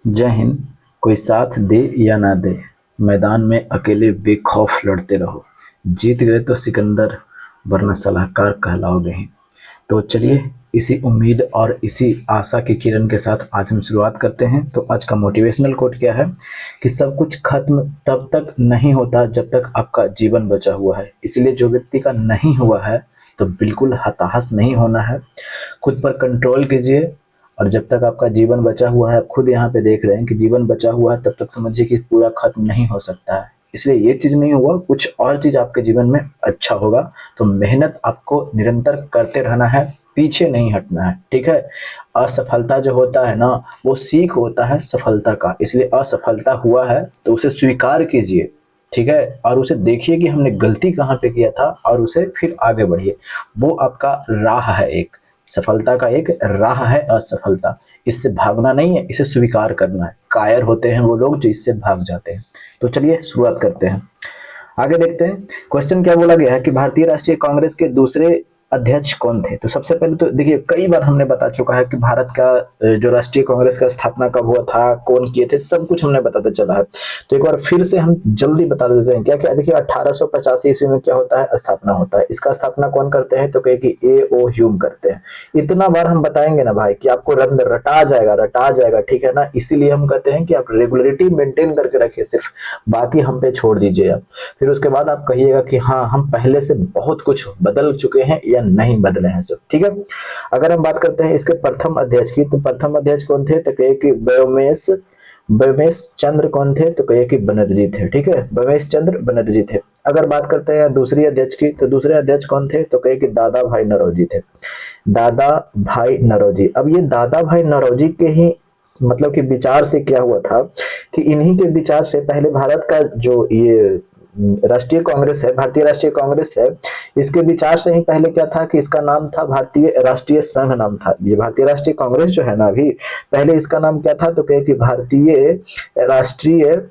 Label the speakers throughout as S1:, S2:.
S1: जय हिंद। कोई साथ दे या ना दे, मैदान में अकेले बेखौफ लड़ते रहो। जीत गए तो सिकंदर, वरना सलाहकार कहलाओगे ही। तो चलिए, इसी उम्मीद और इसी आशा की किरण के साथ आज हम शुरुआत करते हैं। तो आज का मोटिवेशनल कोट क्या है कि सब कुछ खत्म तब तक नहीं होता जब तक आपका जीवन बचा हुआ है। इसलिए जो व्यक्ति का नहीं हुआ है तो बिल्कुल हताश नहीं होना है, खुद पर कंट्रोल कीजिए। और जब तक आपका जीवन बचा हुआ है, आप खुद यहाँ पे देख रहे हैं कि जीवन बचा हुआ है, तब तक समझिए कि पूरा खत्म नहीं हो सकता है। इसलिए ये चीज़ नहीं हुआ, कुछ और चीज़ आपके जीवन में अच्छा होगा। तो मेहनत आपको निरंतर करते रहना है, पीछे नहीं हटना है, ठीक है। असफलता जो होता है ना, वो सीख होता है सफलता का। इसलिए असफलता हुआ है तो उसे स्वीकार कीजिए, ठीक है, और उसे देखिए कि हमने गलती कहाँ पे किया था और उसे फिर आगे बढ़िए। वो आपका राह है, एक सफलता का एक राह है असफलता। इससे भागना नहीं है, इसे स्वीकार करना है। कायर होते हैं वो लोग जो इससे भाग जाते हैं। तो चलिए शुरुआत करते हैं, आगे देखते हैं। क्वेश्चन क्या बोला गया है कि भारतीय राष्ट्रीय कांग्रेस के दूसरे अध्यक्ष कौन थे। तो सबसे पहले तो देखिए, कई बार हमने बता चुका है कि भारत का जो राष्ट्रीय कांग्रेस का स्थापना कब हुआ था, कौन किए थे, सब कुछ हमने बताते चला है। तो एक बार फिर से हम जल्दी बता देते हैं। क्या क्या देखिए, 1885 ईस्वी में क्या होता है, स्थापना होता है। इसका स्थापना कौन करते हैं, तो कहे कि ए ओ ह्यूम करते हैं। इतना बार हम बताएंगे ना भाई कि आपको रंग रटा जाएगा, रटा जाएगा, ठीक है ना। इसीलिए हम कहते हैं कि आप रेगुलरिटी मेंटेन करके रखिए सिर्फ, बाकी हम पे छोड़ दीजिए आप। फिर उसके बाद आप कहिएगा कि हाँ, हम पहले से बहुत कुछ बदल चुके हैं या नहीं बदले हैं सब, ठीक है। अगर हम बात करते हैं इसके प्रथम अध्यक्ष की, तो प्रथम अध्यक्ष कौन थे, तो कहे कि व्योमेश व्योमेश चंद्र कौन थे, तो कहे कि बनर्जी थे, ठीक है, व्योमेश चंद्र बनर्जी थे। अगर बात करते हैं दूसरी अध्यक्ष की, तो दूसरे अध्यक्ष कौन थे, तो कहे कि दादा भाई नौरोजी थे। दादा भाई नौरोजी। अब ये दादा भाई नौरोजी के ही मतलब कि विचार से क्या हुआ था कि इन्हीं के विचार से पहले भारत का जो ये राष्ट्रीय कांग्रेस है, भारतीय राष्ट्रीय कांग्रेस है, इसके विचार से ही पहले क्या था कि इसका नाम था भारतीय राष्ट्रीय संघ नाम था। ये भारतीय राष्ट्रीय कांग्रेस जो है ना, अभी पहले इसका नाम क्या था, तो कहे कि भारतीय राष्ट्रीय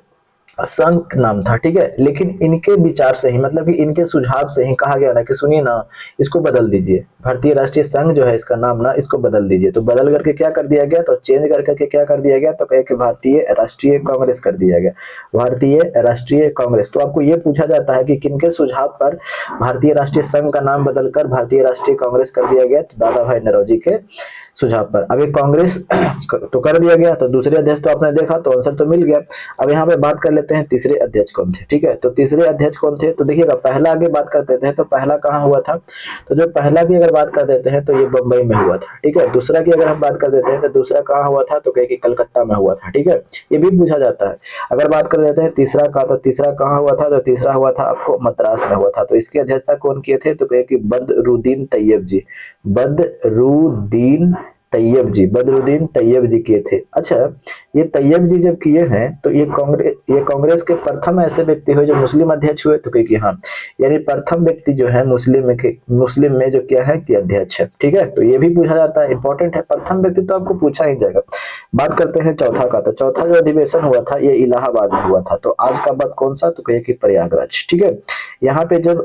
S1: संघ नाम था, ठीक है। लेकिन इनके विचार से ही, मतलब कि इनके सुझाव से ही कहा गया ना कि सुनिए ना, इसको बदल दीजिए, भारतीय राष्ट्रीय संघ जो है इसका नाम ना, इसको बदल दीजिए। तो बदल करके क्या कर दिया गया, तो चेंज कर करके क्या कर दिया गया, तो कहे कि भारतीय राष्ट्रीय कांग्रेस कर दिया गया, भारतीय राष्ट्रीय कांग्रेस। तो आपको ये पूछा जाता है कि किनके सुझाव पर भारतीय राष्ट्रीय संघ का नाम बदलकर भारतीय राष्ट्रीय कांग्रेस कर दिया गया, तो दादा भाई नौरोजी के सुझाव पर। अब एक कांग्रेस तो कर दिया गया, तो दूसरे अध्यक्ष तो आपने देखा, तो आंसर तो मिल गया। अब यहाँ पे बात कर लेते हैं तीसरे अध्यक्ष कौन थे, ठीक है। तो तीसरे अध्यक्ष कौन थे, तो देखिएगा, पहला आगे बात कर देते हैं। तो पहला कहाँ हुआ था, तो जो पहला की अगर बात कर देते हैं तो ये बंबई में हुआ था, ठीक है। दूसरा की अगर हम बात कर देते हैं तो दूसरा कहाँ हुआ था, तो कहे कि कलकत्ता में हुआ था, ठीक है। ये भी पूछा जाता है। अगर बात कर देते हैं तीसरा का, तो तीसरा कहाँ हुआ था, तो तीसरा हुआ था आपको मद्रास में हुआ था। तो इसकी अध्यक्षता कौन किए थे, तो कहे कि बदरुद्दीन तैयब जी, बदरुद्दीन तैयब जी, बदरुद्दीन तैयब जी किए थे। अच्छा, ये तैयब जी जब किए हैं तो ये कांग्रेस के प्रथम ऐसे व्यक्ति हुए जो मुस्लिम अध्यक्ष हुए, तो कि हाँ, यानी प्रथम व्यक्ति जो है मुस्लिम में जो क्या है कि अध्यक्ष है, ठीक है। तो ये भी पूछा जाता है, इंपॉर्टेंट है, प्रथम व्यक्ति तो आपको पूछा ही जाएगा। बात करते हैं चौथा का। तो चौथा जो अधिवेशन हुआ था ये इलाहाबाद में हुआ था। तो आज का बात कौन सा, तो कहे कि प्रयागराज, ठीक है। यहाँ पे जब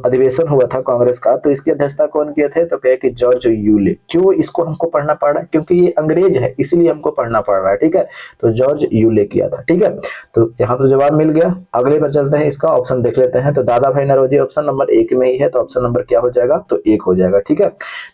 S1: अधिवेशन हुआ था कांग्रेस का, तो इसकी अध्यक्षता कौन किए थे, तो कहे कि जॉर्ज यूले। क्यों इसको हमको पढ़ना पड़ रहा है, क्योंकि ये अंग्रेज है इसलिए हमको पढ़ना पड़ रहा है, ठीक है। तो जॉर्ज यूले किया था, ठीक है। तो यहाँ तो जवाब मिल गया। अगले पर चलते हैं, इसका ऑप्शन देख लेते हैं। तो दादा भाई नौरोजी ऑप्शन नंबर 1 में ही है, तो ऑप्शन नंबर क्या हो जाएगा, तो 1 हो जाएगा, ठीक है।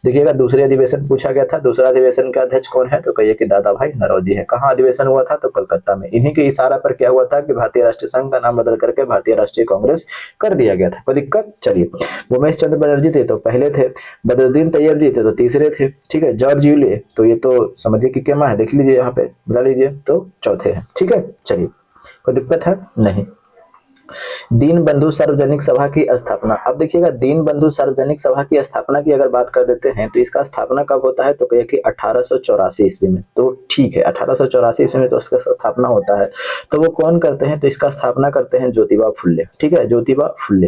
S1: देखिएगा, दूसरे अधिवेशन पूछा गया था, दूसरा अधिवेशन का अध्यक्ष कौन है, तो कहिए कि दादा भाई नौरोजी है। कहाँ अधिवेशन हुआ था, तो कलकत्ता में। इन्हीं के इशारा पर क्या हुआ था कि भारतीय राष्ट्रीय संघ का नाम बदल करके भारतीय राष्ट्रीय कांग्रेस कर दिया गया था। कोई दिक्कत, चलिए। उमेश चंद्र बनर्जी थे तो पहले थे, बदरुद्दीन तैयब जी थे तो तीसरे थे, ठीक है। जॉर्ज यूले, तो ये तो समझिए कि क्या है, देख लीजिए यहाँ पे बुला लीजिए, तो चौथे हैं, ठीक है। चलिए, कोई दिक्कत है नहीं। दीन बंधु सार्वजनिक सभा की स्थापना। अब देखिएगा, दीन बंधु सार्वजनिक सभा की स्थापना की अगर बात कर देते हैं तो इसका स्थापना कब होता है, तो कहिए कि 1884 ईस्वी में। तो ठीक है, 1884 ईस्वी में तो इसका स्थापना होता है। तो वो कौन करते हैं, तो इसका स्थापना करते हैं ज्योतिबा फुल्ले, ठीक है, ज्योतिबा फुल्ले।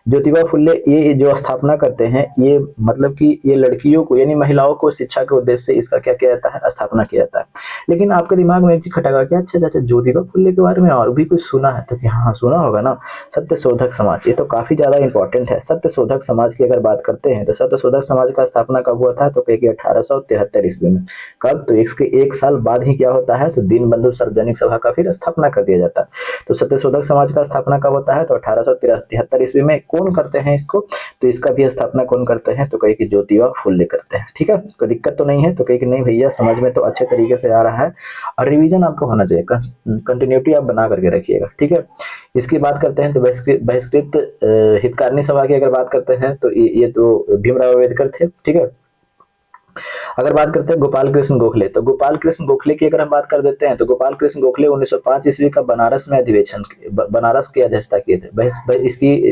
S1: ज्योतिबा फुल्ले ये जो स्थापना करते हैं, ये मतलब कि ये लड़कियों को यानी महिलाओं को शिक्षा के उद्देश्य से इसका क्या किया जाता है, स्थापना किया जाता है। लेकिन आपके दिमाग में एक चीज खटका कि अच्छा अच्छा, ज्योतिबा फुल्ले के बारे में और भी कुछ सुना है, तो कि हाँ सुना होगा ना, सत्यशोधक समाज, ये तो काफी ज्यादा इंपॉर्टेंट है। सत्यशोधक समाज की अगर बात करते हैं तो सत्यशोधक समाज का स्थापना कब हुआ था, तो कहिए कि 1873 ईस्वी में। कब, तो इसके एक साल बाद ही क्या होता है, तो दीनबंधु सार्वजनिक सभा का फिर स्थापना कर दिया जाता है। तो सत्यशोधक समाज का स्थापना कब होता है, तो 1873 ईस्वी में। कौन करते हैं इसको, तो इसका भी स्थापना कौन करते हैं, तो कहिए कि ज्योतिबा फुले करते हैं। ठीक है, कोई दिक्कत तो नहीं है, तो कहिए कि नहीं भैया समझ में तो अच्छे तरीके से आ रहा है, और रिवीजन आपको होना चाहिए, कंटिन्यूटी आप बना करके रखिएगा। ठीक है, इसकी बात करते हैं तो बहिष्कृत हितकारिणी सभा की अगर बात करते हैं तो ये तो भीमराव अम्बेडकर थे। ठीक है, अगर बात करते हैं गोपाल कृष्ण गोखले, तो गोपाल कृष्ण गोखले की अगर हम बात कर देते हैं तो गोपाल कृष्ण गोखले 1905 ईस्वी का बनारस में अधिवेशन, बनारस की अध्यक्षता किए थे।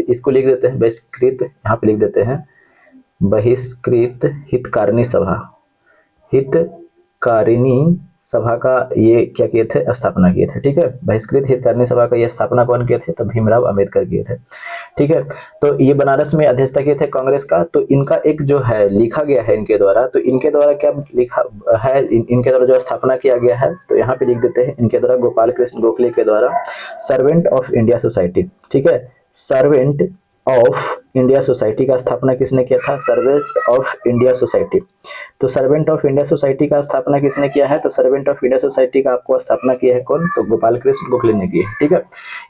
S1: इसको लिख देते हैं बहिष्कृत, यहाँ पे लिख देते हैं बहिष्कृत हितकारिणी सभा, हितकारिणी सभा का ये क्या किए थे, स्थापना किए थे। ठीक है, बहिष्कृत हितकारिणी सभा का ये स्थापना कौन किए थे, तो भीमराव अम्बेडकर किए थे। ठीक है, तो ये बनारस में अध्यक्षता किए थे कांग्रेस का। तो इनका एक जो है लिखा गया है इनके द्वारा, तो इनके द्वारा क्या लिखा है, इनके द्वारा जो स्थापना किया गया है, तो यहाँ पे लिख देते हैं इनके द्वारा गोपाल कृष्ण गोखले के द्वारा सर्वेंट ऑफ इंडिया सोसाइटी। ठीक है, सर्वेंट ऑफ इंडिया सोसाइटी का स्थापना किसने किया था, सर्वेंट ऑफ इंडिया सोसाइटी। तो सर्वेंट ऑफ इंडिया सोसाइटी का स्थापना किसने किया है, तो सर्वेंट ऑफ इंडिया सोसाइटी का आपको स्थापना किया है कौन, तो गोपाल कृष्ण गोखले ने की है। ठीक है,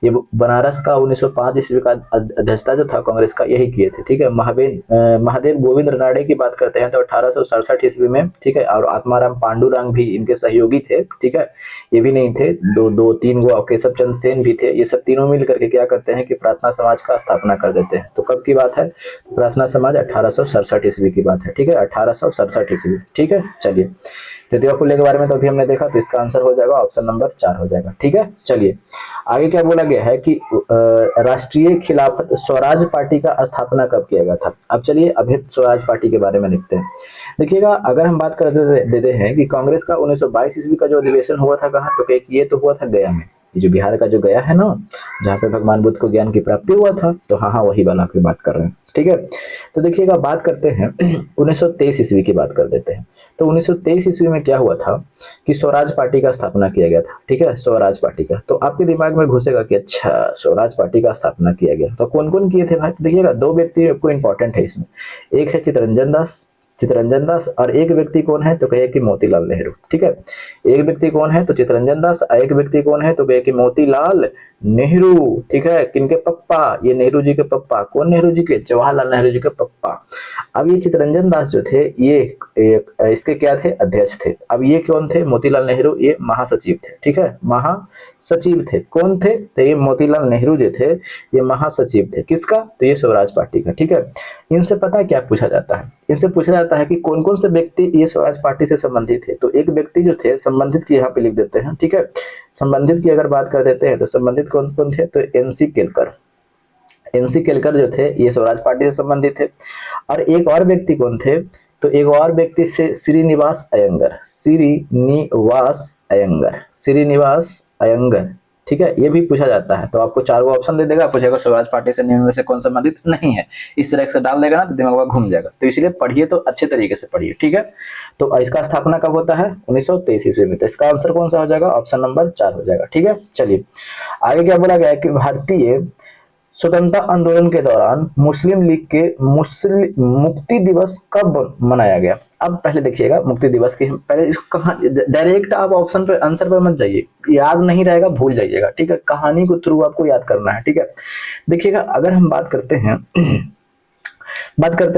S1: ये बनारस का 1905 ईस्वी का अध्यक्षता जो था कांग्रेस का, यही किए थे। ठीक है, महादेव गोविंद रानडे की बात करते हैं तो 1867 ईस्वी में। ठीक है, और आत्माराम पांडुरंग भी इनके सहयोगी थे। ठीक है, ये भी नहीं थे, दो तीन गो केशव चंद्र सेन भी थे। ये सब तीनों मिल करके क्या करते हैं कि प्रार्थना समाज का स्थापना कर देते हैं। तो कब की बात है, प्रार्थना समाज 1867 ईस्वी की बात है। ठीक है, 1867 ईस्वी। ठीक है, चलिए ज्योतिबा फुले के बारे में तो अभी हमने देखा, तो इसका आंसर हो जाएगा ऑप्शन नंबर 4 हो जाएगा। ठीक है, चलिए आगे क्या बोला गया है कि राष्ट्रीय खिलाफत स्वराज पार्टी का स्थापना कब किया गया था। अब चलिए अभी स्वराज पार्टी के बारे में लिखते हैं। देखिएगा, अगर हम बात कर देते हैं कि कांग्रेस का 1922 ईस्वी का जो अधिवेशन हुआ था कहाँ, तो ये तो हुआ था गया में। ये जो बिहार का जो गया है ना, जहाँ पे भगवान बुद्ध को ज्ञान की प्राप्ति हुआ था, तो हाँ वही वाला की बात कर रहे हैं। ठीक है, तो देखिएगा बात करते हैं 1923 ईस्वी की बात कर देते हैं। तो 1923 ईस्वी में क्या हुआ था कि स्वराज पार्टी का स्थापना किया गया था। ठीक है, स्वराज पार्टी का, तो आपके दिमाग में घुसेगा कि अच्छा स्वराज पार्टी का स्थापना किया गया, तो कौन कौन किए थे भाई। तो देखिएगा, दो व्यक्ति आपको इंपॉर्टेंट है इसमें, एक है चितरंजन दास, और एक व्यक्ति कौन है, तो कहे कि मोतीलाल नेहरू। ठीक है, एक व्यक्ति कौन है, तो चितरंजन दास, एक व्यक्ति कौन है, तो कहे कि मोतीलाल नेहरू। ठीक है, किनके पप्पा, ये नेहरू जी के पप्पा। कौन नेहरू जी के, जवाहरलाल नेहरू जी के पप्पा। अब ये चितरंजन दास जो थे, ये इसके क्या थे, अध्यक्ष थे। अब ये कौन थे, मोतीलाल नेहरू, ये महासचिव थे। ठीक है, महासचिव थे। कौन थे, तो ये मोतीलाल नेहरू जो थे, ये महासचिव थे। किसका, तो ये स्वराज पार्टी का। ठीक है, इनसे पता है क्या पूछा जाता है, इनसे पूछा जाता है कि कौन कौन से व्यक्ति ये स्वराज पार्टी से संबंधित थे। तो एक व्यक्ति जो थे संबंधित की यहाँ पे लिख देते हैं। ठीक है, संबंधित की अगर बात कर देते हैं तो संबंधित कौन कौन थे, तो एनसी केलकर जो थे ये स्वराज पार्टी से संबंधित थे। और एक और व्यक्ति कौन थे, तो एक और व्यक्ति से श्रीनिवास अयंगर। ठीक है, ये भी पूछा जाता है। तो आपको 4 ऑप्शन दे देगा, पूछेगा स्वराज पार्टी से निम्न में से कौन संबंधित नहीं है, इस तरह से डाल देगा ना, तो दिमाग घूम जाएगा। तो इसलिए पढ़िए, तो अच्छे तरीके से पढ़िए। ठीक है, तो इसका स्थापना कब होता है, 1923 ईस्वी में। तो इसका आंसर कौन सा हो जाएगा, ऑप्शन नंबर 4 हो जाएगा। ठीक है, चलिए आगे क्या बोला गया है कि भारतीय स्वतंत्रता आंदोलन के दौरान मुस्लिम लीग के मुक्ति दिवस कब मनाया गया। अब पहले देखिएगा मुक्ति दिवस की, पहले इसको कहाँ, डायरेक्ट आप ऑप्शन पर आंसर पर मत जाइए, याद नहीं रहेगा भूल जाइएगा। ठीक है, कहानी को थ्रू आपको याद करना है। ठीक है, देखिएगा अगर हम बात करते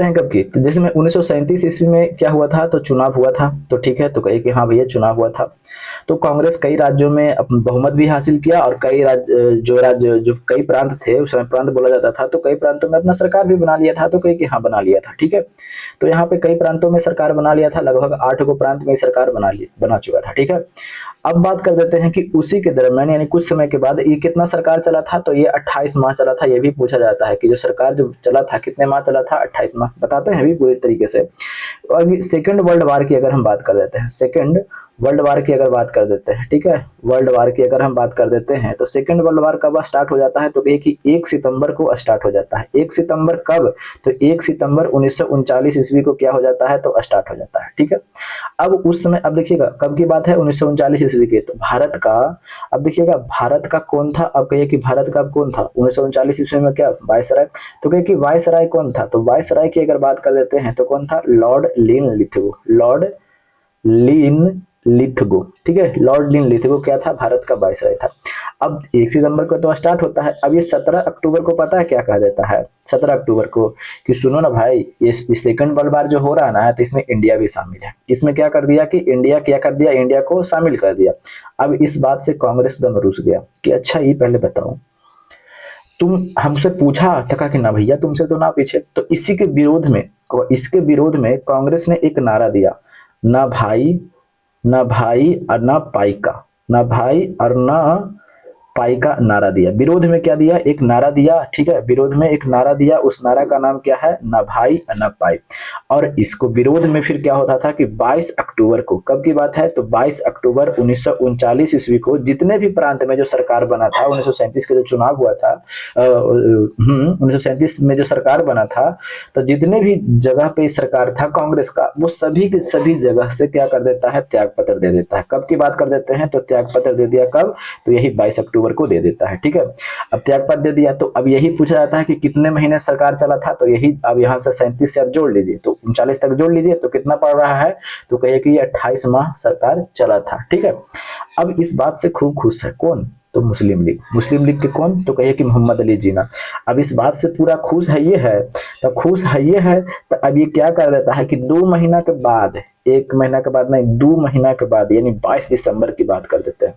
S1: हैं कब की, तो जैसे में 1937 ईस्वी में क्या हुआ था, तो चुनाव हुआ था। तो ठीक है, तो कही कि हाँ भैया चुनाव हुआ था। तो कांग्रेस कई राज्यों में बहुमत भी हासिल किया, और कई राज्य जो कई प्रांत थे, उस समय प्रांत बोला जाता था, तो कई प्रांतों में अपना सरकार भी बना लिया था। तो कही कि हाँ बना लिया था। ठीक है, तो यहाँ पे कई प्रांतों में सरकार बना लिया था, लगभग 8 गो प्रांत में सरकार बना चुका था। ठीक है, अब बात कर देते हैं कि उसी के दरम्यान यानी कुछ समय के बाद ये कितना सरकार चला था, तो ये 28 माह चला था। ये भी पूछा जाता है कि जो सरकार जो चला था कितने माह चला था, 28 माह बताते हैं भी पूरी तरीके से। और सेकेंड वर्ल्ड वार की अगर हम बात कर देते हैं, सेकेंड वर्ल्ड वार की अगर बात कर देते हैं, ठीक है, वर्ल्ड वार की अगर हम बात कर देते हैं, तो सेकेंड वर्ल्ड वार कब स्टार्ट हो जाता है, तो कहिए कि 1 सितंबर को स्टार्ट हो जाता है। 1 सितंबर कब, तो 1 सितंबर 1939 ईस्वी को क्या हो जाता है, तो स्टार्ट हो जाता है। ठीक है, अब उस समय, अब देखिएगा कब की बात है, 1939 ईस्वी के, तो भारत का, अब देखिएगा भारत का कौन था, अब कहिए कि भारत का अब कौन था 1939 ईस्वी में, क्या वायसराय, तो कहिए कि वायसराय कौन था, तो वायसराय की अगर बात कर देते हैं तो कौन था, लॉर्ड लिन लिथगो, लॉर्ड लिन लिथगो, ठीक है, लॉर्ड लिन लिथगो क्या था, भारत का वायसराय था। अब 1 सितंबर को तो स्टार्ट होता है, अब ये 17 अक्टूबर को पता है क्या कहा देता है, 17 अक्टूबर को, कि सुनो ना भाई, ये सेकंड वर्ल्ड वार जो हो रहा है ना, तो इसमें इंडिया भी शामिल है, इसमें क्या कर दिया कि इंडिया क्या कर दिया, इंडिया को शामिल कर दिया। अब इस बात से कांग्रेस दम रुस गया कि अच्छा ये पहले बताओ, तुम हमसे पूछा था कि ना भैया तुमसे तो ना पूछे, तो इसी के विरोध में, इसके विरोध में कांग्रेस ने एक नारा दिया, ना भाई, ना भाई और ना पाइका, ना भाई और ना पाई का नारा दिया, विरोध में क्या दिया, एक नारा दिया, ठीक है, विरोध में एक नारा दिया, उस नारा का नाम क्या है, ना भाई ना पाई। और इसको विरोध में फिर क्या होता था कि 22 अक्टूबर को, कब की बात है, तो 22 अक्टूबर 1939 ईस्वी को जितने भी प्रांत में जो सरकार बना था, 1937 का जो चुनाव हुआ था, 1937 में जो सरकार बना था, तो जितने भी जगह पे सरकार था कांग्रेस का, वो सभी की सभी जगह से क्या कर देता है, त्याग पत्र दे देता है। कब की बात कर देते हैं, तो त्याग पत्र दे दिया कब, तो यही 22 अक्टूबर को दे देता है, ठीक है। अब त्यागपत्र दे दिया, तो अब यही पूछा जाता है कि कितने महीने सरकार चला था, तो यही अब यहाँ से 37 से आप जोड़ लीजिए, तो 39 तक जोड़ लीजिए, तो कितना पड़ रहा है, तो कहिए कि ये 28 माह सरकार चला था, ठीक है। अब इस बात से खूब खुश है कौन, तो मुस्लिम लीग, मुस्लिम लीग के कौन, तो कहिए कि मोहम्मद अली जिन्ना। अब इस बात से पूरा खुश है ये है, तो खुश है ये है, तो अब ये क्या कर देता है कि 2 महीना के बाद, 1 महीना के बाद नहीं, 2 महीना के बाद, यानी 22 दिसंबर की बात कर देते हैं,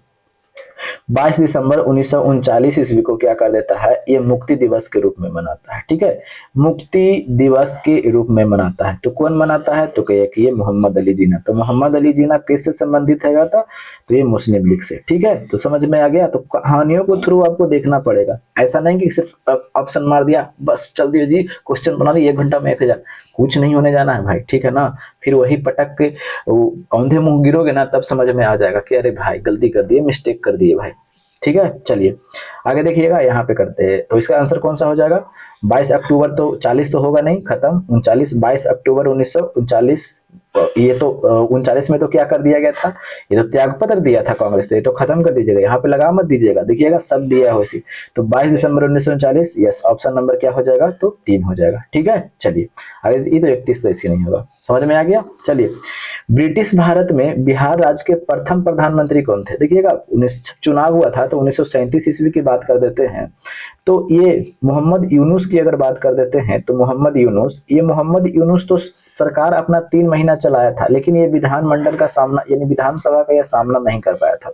S1: 22 दिसंबर 1939 ईस्वी को क्या कर देता है, ये मुक्ति दिवस के रूप में मनाता है, ठीक है, मुक्ति दिवस के रूप में मनाता है। तो कौन मनाता है, तो कहिए कि ये मोहम्मद अली जिन्ना। तो मोहम्मद अली जिन्ना किससे संबंधित है, था तो ये मुस्लिम लीग से, ठीक है। तो समझ में आ गया, तो कहानियों को थ्रू आपको देखना पड़ेगा, ऐसा नहीं कि सिर्फ ऑप्शन मार दिया बस चल दिया जी, क्वेश्चन बना दिया 1 घंटा में 1000, कुछ नहीं होने जाना है भाई, ठीक है ना। फिर वही पटक के औंधे मुंह गिरोगे ना, तब समझ में आ जाएगा कि अरे भाई गलती कर दिए, मिस्टेक कर दिए भाई, ठीक है। चलिए आगे देखिएगा, यहाँ पे करते हैं, तो इसका आंसर कौन सा हो जाएगा, 22 अक्टूबर, तो 40 तो होगा नहीं, खत्म, 39, 22 अक्टूबर 1939, ये तो 39 में तो क्या कर दिया गया था, ये तो त्याग पत्र दिया था कांग्रेस ने, ये तो खत्म कर दीजिएगा, यहाँ पे लगा मत दीजिएगा, देखिएगा सब दिया है वैसे। तो 22 दिसंबर 1939, यस, ऑप्शन नंबर क्या हो जाएगा, तो 3 हो जाएगा, ठीक है। चलिए आगे, ये तो 31 तो ऐसे नहीं होगा, समझ में आ गया। चलिए, ब्रिटिश भारत में बिहार राज्य के प्रथम प्रधानमंत्री कौन थे, देखिएगा चुनाव हुआ था तो 1937 ईस्वी की बात कर देते हैं, तो ये मोहम्मद यूनुस की अगर बात कर देते हैं, तो मोहम्मद यूनुस, ये मोहम्मद यूनुस तो सरकार अपना 3 महीना चलाया था, लेकिन ये विधानमंडल का सामना, यानी विधानसभा का यह सामना नहीं कर पाया था,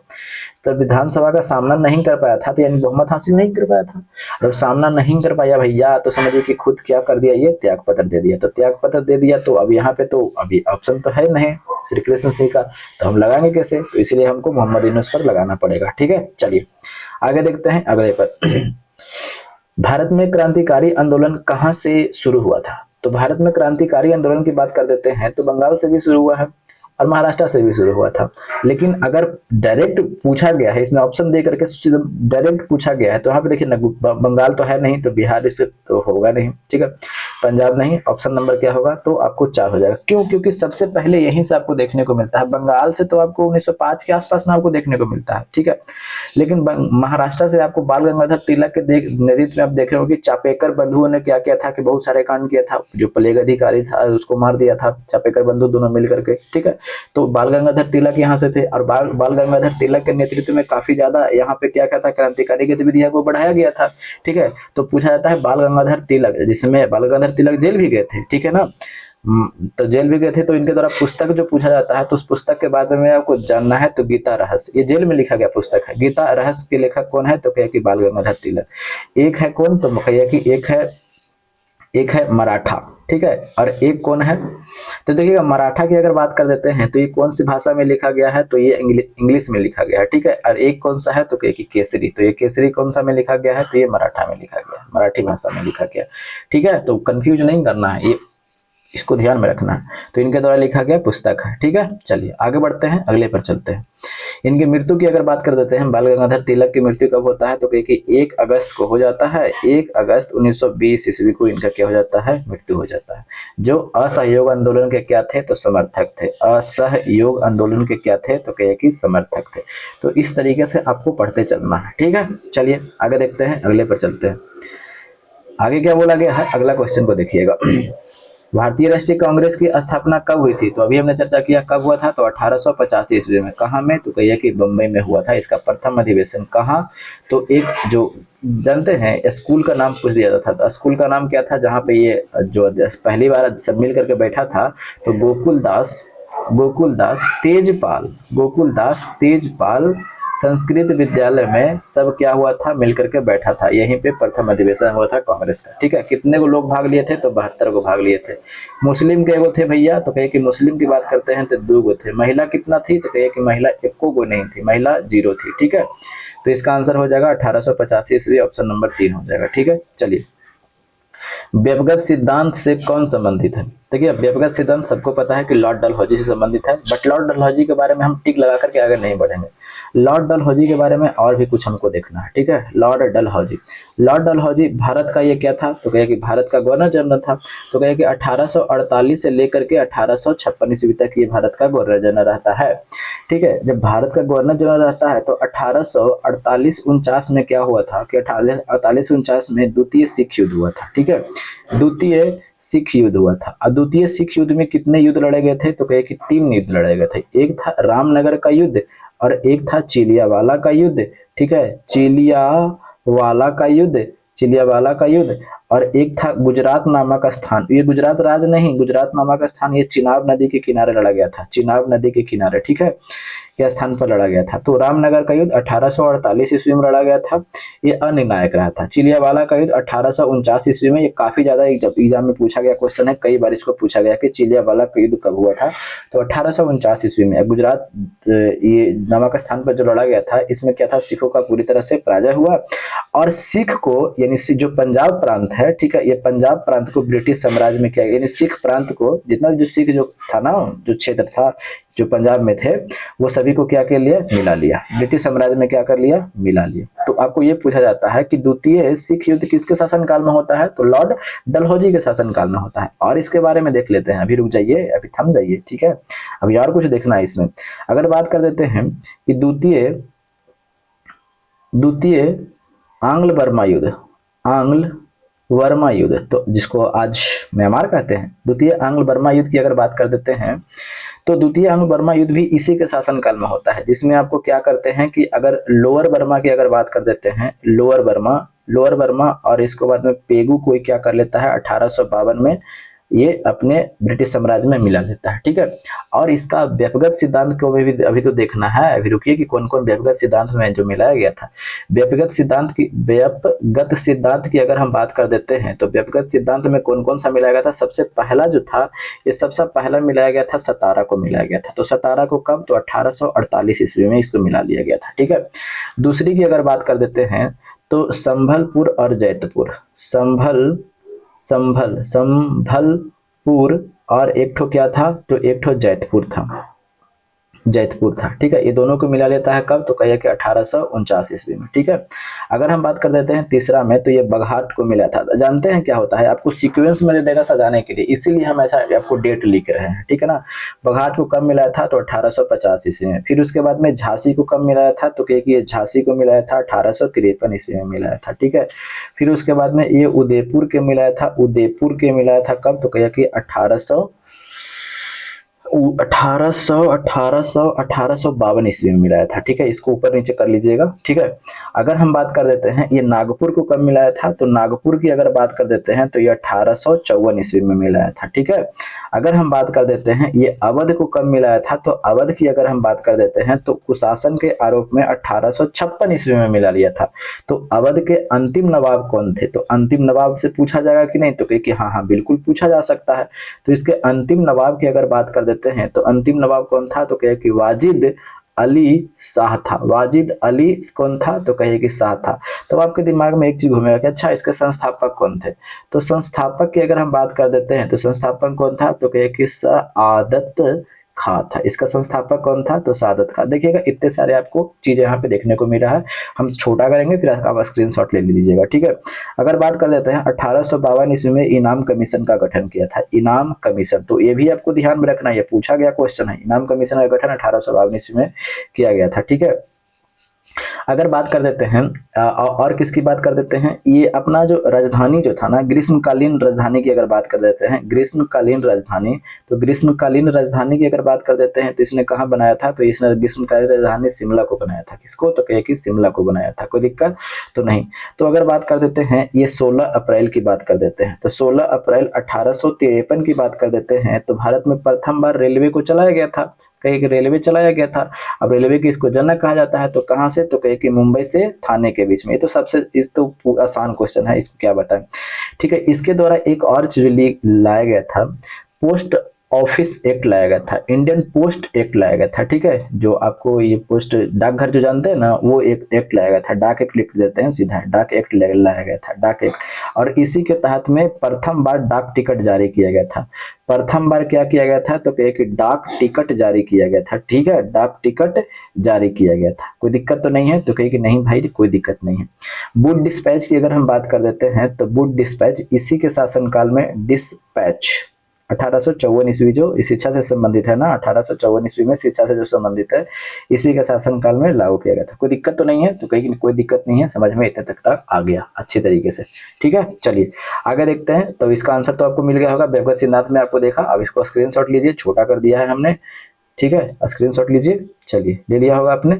S1: तो विधानसभा का सामना नहीं कर पाया था, तो यानी बहुमत हासिल नहीं कर पाया था। जब सामना नहीं कर पाया भैया, तो समझिए कि खुद क्या कर दिया, ये त्याग पत्र दे दिया, तो त्याग पत्र दे दिया, तो अब यहाँ पे तो अभी ऑप्शन तो है नहीं श्री कृष्ण सिंह का, तो हम लगाएंगे कैसे, तो इसलिए हमको मोहम्मद यूनुस पर लगाना पड़ेगा, ठीक है। चलिए आगे देखते हैं अगले पर। भारत में क्रांतिकारी आंदोलन कहाँ से शुरू हुआ था, तो भारत में क्रांतिकारी आंदोलन की बात कर देते हैं, तो बंगाल से भी शुरू हुआ है और महाराष्ट्र से भी शुरू हुआ था। लेकिन अगर डायरेक्ट पूछा गया है, इसमें ऑप्शन दे करके डायरेक्ट पूछा गया है, तो यहाँ पे देखिए ना, बंगाल तो है नहीं, तो बिहार इससे तो होगा नहीं, ठीक है, पंजाब नहीं, ऑप्शन नंबर क्या होगा, तो आपको 4 हो जाएगा। क्यों, क्योंकि सबसे पहले यहीं से आपको देखने को मिलता है, बंगाल से तो आपको 1905 के आसपास में आपको देखने को मिलता है, ठीक है, लेकिन महाराष्ट्र से आपको बाल गंगाधर तिलक के नेतृत्व में आप देखे होंगे, चापेकर बंधुओं ने क्या किया था कि बहुत सारे कांड किया था, जो प्लेग अधिकारी था उसको मार दिया था, चापेकर बंधु दोनों मिलकर के, ठीक है। तो बाल गंगाधर तिलक यहाँ से थे, और बाल गंगाधर तिलक के नेतृत्व में काफी ज्यादा यहाँ पे क्या कहता है, क्रांतिकारी गतिविधियों को बढ़ाया गया था, ठीक है। तो पूछा जाता है बाल गंगाधर तिलक, जिसमें बाल गंगाधर तिलक जेल भी गए थे, ठीक है ना, तो जेल भी गए थे, तो इनके द्वारा पुस्तक जो पूछा जाता है, तो उस पुस्तक के बारे में आपको जानना है, तो गीता रहस्य, ये जेल में लिखा गया पुस्तक है, गीता रहस्य के लेखक कौन है, तो कहिए कि बाल गंगाधर तिलक। एक है कौन, तो कहिए कि एक है मराठा, ठीक है, और एक कौन है, तो देखिएगा मराठा की अगर बात कर देते हैं, तो ये कौन सी भाषा में लिखा गया है, तो ये इंग्लिश में लिखा गया है, ठीक है। और एक कौन सा है, तो कहिए कि केसरी, तो ये केसरी कौन सा में लिखा गया है, तो ये मराठा में लिखा गया, मराठी भाषा में लिखा गया, ठीक है। तो कंफ्यूज नहीं करना है, ये इसको ध्यान में रखना है। तो इनके द्वारा लिखा गया पुस्तक है। ठीक है, चलिए आगे बढ़ते हैं, अगले पर चलते हैं। इनकी मृत्यु की अगर बात कर देते हैं, बाल गंगाधर तिलक की मृत्यु कब होता है, तो कहिए कि 1 अगस्त को हो जाता है। 1 अगस्त 1920 ईस्वी को इनका क्या हो जाता है, मृत्यु हो जाता है। जो असहयोग आंदोलन के क्या थे, तो समर्थक थे। असहयोग आंदोलन के क्या थे, तो कहिए कि समर्थक थे। तो इस तरीके से आपको पढ़ते चलना है। ठीक है, चलिए आगे देखते हैं, अगले पर चलते हैं। आगे क्या बोला गया है, अगला क्वेश्चन को देखिएगा। भारतीय राष्ट्रीय कांग्रेस की स्थापना कब हुई थी, तो अभी हमने चर्चा किया कब हुआ था, तो 1885 ईस्वी में। कहाँ में, तो कहिए कि बम्बई में हुआ था। इसका प्रथम अधिवेशन कहाँ, तो एक जो जानते हैं स्कूल का नाम पूछ दिया था, तो स्कूल का नाम क्या था जहाँ पे ये जो पहली बार सब मिल करके बैठा था, तो गोकुलदास तेजपाल संस्कृत विद्यालय में सब क्या हुआ था, मिलकर के बैठा था। यहीं पे प्रथम अधिवेशन हुआ था कांग्रेस का। ठीक है, कितने को लोग भाग लिए थे, तो 72 को भाग लिए थे। मुस्लिम के गो थे भैया, तो कहे कि मुस्लिम की बात करते हैं तो 2 गो थे। महिला कितना थी, तो कहे कि महिला 1 को नहीं थी, महिला 0 थी। ठीक है, तो इसका आंसर हो जाएगा 1885 ईस्वी, ऑप्शन नंबर 3 हो जाएगा। ठीक है, चलिए व्यवगत सिद्धांत से कौन संबंधित है। देखिए व्यवगत सिद्धांत सबको पता है कि लॉर्ड डलहौजी से संबंधित है, बट लॉर्ड डलहौजी के बारे में हम टिक लगा करके आगे नहीं बढ़ेंगे। लॉर्ड डलहौजी के बारे में और भी कुछ हमको देखना है। ठीक है, लॉर्ड डलहौजी भारत का ये क्या था, तो कहे कि भारत का गवर्नर जनरल था। तो कहे कि 1848 से लेकर के 1856 ईस्वी तक ये भारत का गवर्नर जनरल रहता है। ठीक है, जब भारत का गवर्नर जनरल रहता है तो 1848-49 में क्या हुआ था कि 1848-49 में द्वितीय सिख युद्ध हुआ था। ठीक है, द्वितीय सिख युद्ध हुआ था। और द्वितीय सिख युद्ध में कितने युद्ध लड़े गए थे, तो कहे कि 3 युद्ध लड़े गए थे। एक था रामनगर का युद्ध और एक था चिलियावाला का युद्ध। ठीक है, चिलियावाला का युद्ध और एक था गुजरात नामक स्थान। ये गुजरात राज्य नहीं, गुजरात नामक स्थान ये चिनाब नदी के किनारे लड़ा गया था, चिनाब नदी के किनारे। ठीक है, यह स्थान पर लड़ा गया था। तो रामनगर का युद्ध 1848 ईस्वी में लड़ा गया था, ये अनिर्णायक रहा था। चिलियावाला का युद्ध 1849 ईस्वी में, ये काफी ज्यादा एग्जाम में पूछा गया क्वेश्चन है, कई बार इसको पूछा गया कि चिलियावाला का युद्ध कब हुआ था, तो 1849 ईस्वी में। गुजरात ये नामक स्थान पर जो लड़ा गया था, इसमें क्या था, सिखों का पूरी तरह से पराजय हुआ और सिख को यानी जो पंजाब प्रांत है, ठीक है, ये पंजाब प्रांत को ब्रिटिश साम्राज्य में क्या, यानी सिख प्रांत को जितना जो सिख जो था ना, जो क्षेत्र था जो पंजाब में थे, वो सभी को क्या कर लिया, मिला लिया। ब्रिटिश साम्राज्य में क्या कर लिया, मिला लिया। तो आपको ये पूछा जाता है कि द्वितीय सिख युद्ध किसके शासनकाल में होता है, तो लॉर्ड डलहौजी के शासनकाल में होता है। और इसके बारे में देख लेते हैं, अभी रुक जाइए, अभी थम जाइए। ठीक है, अभी और कुछ देखना है इसमें। अगर बात कर देते हैं कि द्वितीय आंग्ल बर्मा युद्ध, तो जिसको आज म्यांमार कहते हैं, द्वितीय आंग्ल बर्मा युद्ध की अगर बात कर देते हैं, तो द्वितीय आंग्ल बर्मा युद्ध भी इसी के शासनकाल में होता है, जिसमें आपको क्या करते हैं कि अगर लोअर बर्मा की अगर बात कर देते हैं, लोअर बर्मा और इसको बाद में पेगू कोई क्या कर लेता है 1852 में, ये अपने ब्रिटिश साम्राज्य में मिला लेता है। ठीक है, और इसका व्यक्तिगत सिद्धांत को भी अभी तो देखना है। अभी रुकिए कि कौन कौन व्यक्तिगत सिद्धांत में जो मिलाया गया था। व्यक्तिगत सिद्धांत की अगर हम बात कर देते हैं, तो व्यक्तिगत सिद्धांत में कौन कौन सा मिलाया गया था। सबसे पहला जो था, ये सबसे पहला मिलाया गया था, सतारा को मिलाया गया था। तो सतारा को कब, तो 1848 ईस्वी में इसको मिला लिया गया था। ठीक है, दूसरी की अगर बात कर देते हैं, तो संभलपुर और जैतपुर, संभलपुर और एक ठो क्या था, तो एक ठो जैतपुर था। ठीक है, ये दोनों को मिला लेता है कब, तो कहिए कि 1849 ईस्वी में। ठीक है, अगर हम बात कर देते हैं तीसरा में, तो ये बघाट को मिला था। जानते हैं क्या होता है, आपको सीक्वेंस में दे देगा सजाने के लिए, इसीलिए हम ऐसा आपको डेट लिख रहे हैं। ठीक है ना, बघाट को कब मिलाया था, तो 1850 ईस्वी में। फिर उसके बाद में झांसी को कब मिलाया था, तो कहिए कि ये झांसी को मिलाया था 1853 ईस्वी में मिलाया था। ठीक है, फिर उसके बाद में ये उदयपुर के मिलाया था, कब, तो कहिए कि 1852 ईस्वी में मिलाया था। ठीक है, इसको ऊपर नीचे कर लीजिएगा। ठीक है, अगर हम बात कर देते हैं ये नागपुर को कब मिलाया था, तो नागपुर की अगर बात कर देते हैं, तो ये 1854 ईस्वी में मिलाया था। ठीक है, अगर हम बात कर देते हैं ये अवध को कब मिलाया था, तो अवध की अगर हम बात कर देते हैं, तो कुशासन के आरोप में 1856 ईस्वी में मिला लिया था। तो अवध के अंतिम नवाब कौन थे, तो अंतिम नवाब से पूछा जाएगा कि नहीं, तो कि हाँ बिल्कुल पूछा जा सकता है। तो इसके अंतिम नवाब की अगर बात कर देते हैं, तो अंतिम नवाब कौन था, तो कहे कि वाजिद अली शाह था। वाजिद अली कौन था? तो कहिए कि शाह था। तो आपके दिमाग में एक चीज घूमेगा कि अच्छा इसके संस्थापक कौन थे? तो संस्थापक की अगर हम बात कर देते हैं तो संस्थापक कौन था? तो कहिए कि सआदत खां था। इसका संस्थापक कौन था? तो सआदत खां। देखिएगा इतने सारे आपको चीजें यहाँ पे देखने को मिल रहा है। हम छोटा करेंगे फिर आप स्क्रीनशॉट ले लीजिएगा, ठीक है। अगर बात कर लेते हैं 1852 ईस्वी में इनाम कमीशन का गठन किया था। इनाम कमीशन, तो ये भी आपको ध्यान में रखना है, ये पूछा गया क्वेश्चन है। इनाम कमीशन का गठन 1852 ईस्वी में किया गया था, ठीक है। अगर बात कर देते हैं और किसकी बात कर देते हैं, ये अपना जो राजधानी जो था ना, ग्रीष्मकालीन राजधानी की अगर बात कर देते हैं, ग्रीष्मकालीन राजधानी, तो ग्रीष्मकालीन राजधानी की अगर बात कर देते हैं तो इसने कहाँ बनाया था? तो इसने ग्रीष्मकालीन राजधानी शिमला को बनाया था। किसको? तो कहिए कि शिमला को बनाया था। कोई दिक्कत तो नहीं। तो अगर बात कर देते हैं ये 16 अप्रैल की बात कर देते हैं, तो 16 अप्रैल 1853 की बात कर देते हैं, तो भारत में प्रथम बार रेलवे को चलाया गया था। कहीं कि रेलवे चलाया गया था। अब रेलवे की इसको जनक कहा जाता है, तो कहाँ से? तो कहीं कि मुंबई से थाने के बीच में। ये तो सबसे इस तो आसान क्वेश्चन है, इसको क्या बताएं, ठीक है। इसके द्वारा एक और चीज लाया गया था, पोस्ट ऑफिस एक्ट लाया गया था, इंडियन पोस्ट एक्ट लाया गया था, ठीक है। जो आपको ये पोस्ट डाकघर जो जानते हैं ना, वो एक एक्ट लाया गया था, डाक एक्ट लिख देते हैं सीधा, डाक एक्ट लाया गया था, डाक एक्ट। और इसी के तहत में प्रथम बार डाक टिकट जारी किया गया था। प्रथम बार क्या किया गया था? तो कहे कि डाक टिकट जारी किया गया था, ठीक है, डाक टिकट जारी किया गया था। कोई दिक्कत तो नहीं है? तो कहे कि नहीं भाई कोई दिक्कत नहीं है। वुड डिस्पैच की अगर हम बात कर देते हैं, तो वुड डिस्पैच इसी के शासनकाल में, डिस्पैच 1854 ईस्वी जो शिक्षा से संबंधित है ना, 1854 ईस्वी में शिक्षा से जो संबंधित है, इसी के शासनकाल में लागू किया गया था। कोई दिक्कत तो नहीं है? तो कहीं कोई दिक्कत नहीं है, समझ में इतने तक आ गया अच्छी तरीके से, ठीक है। चलिए आगे देखते हैं। तो इसका आंसर तो आपको मिल गया होगा, बेवकत सिद्धांत में आपको देखा। अब इसको स्क्रीनशॉट लीजिए, छोटा कर दिया है हमने, ठीक है, स्क्रीनशॉट लीजिए। चलिए ले लिया होगा आपने,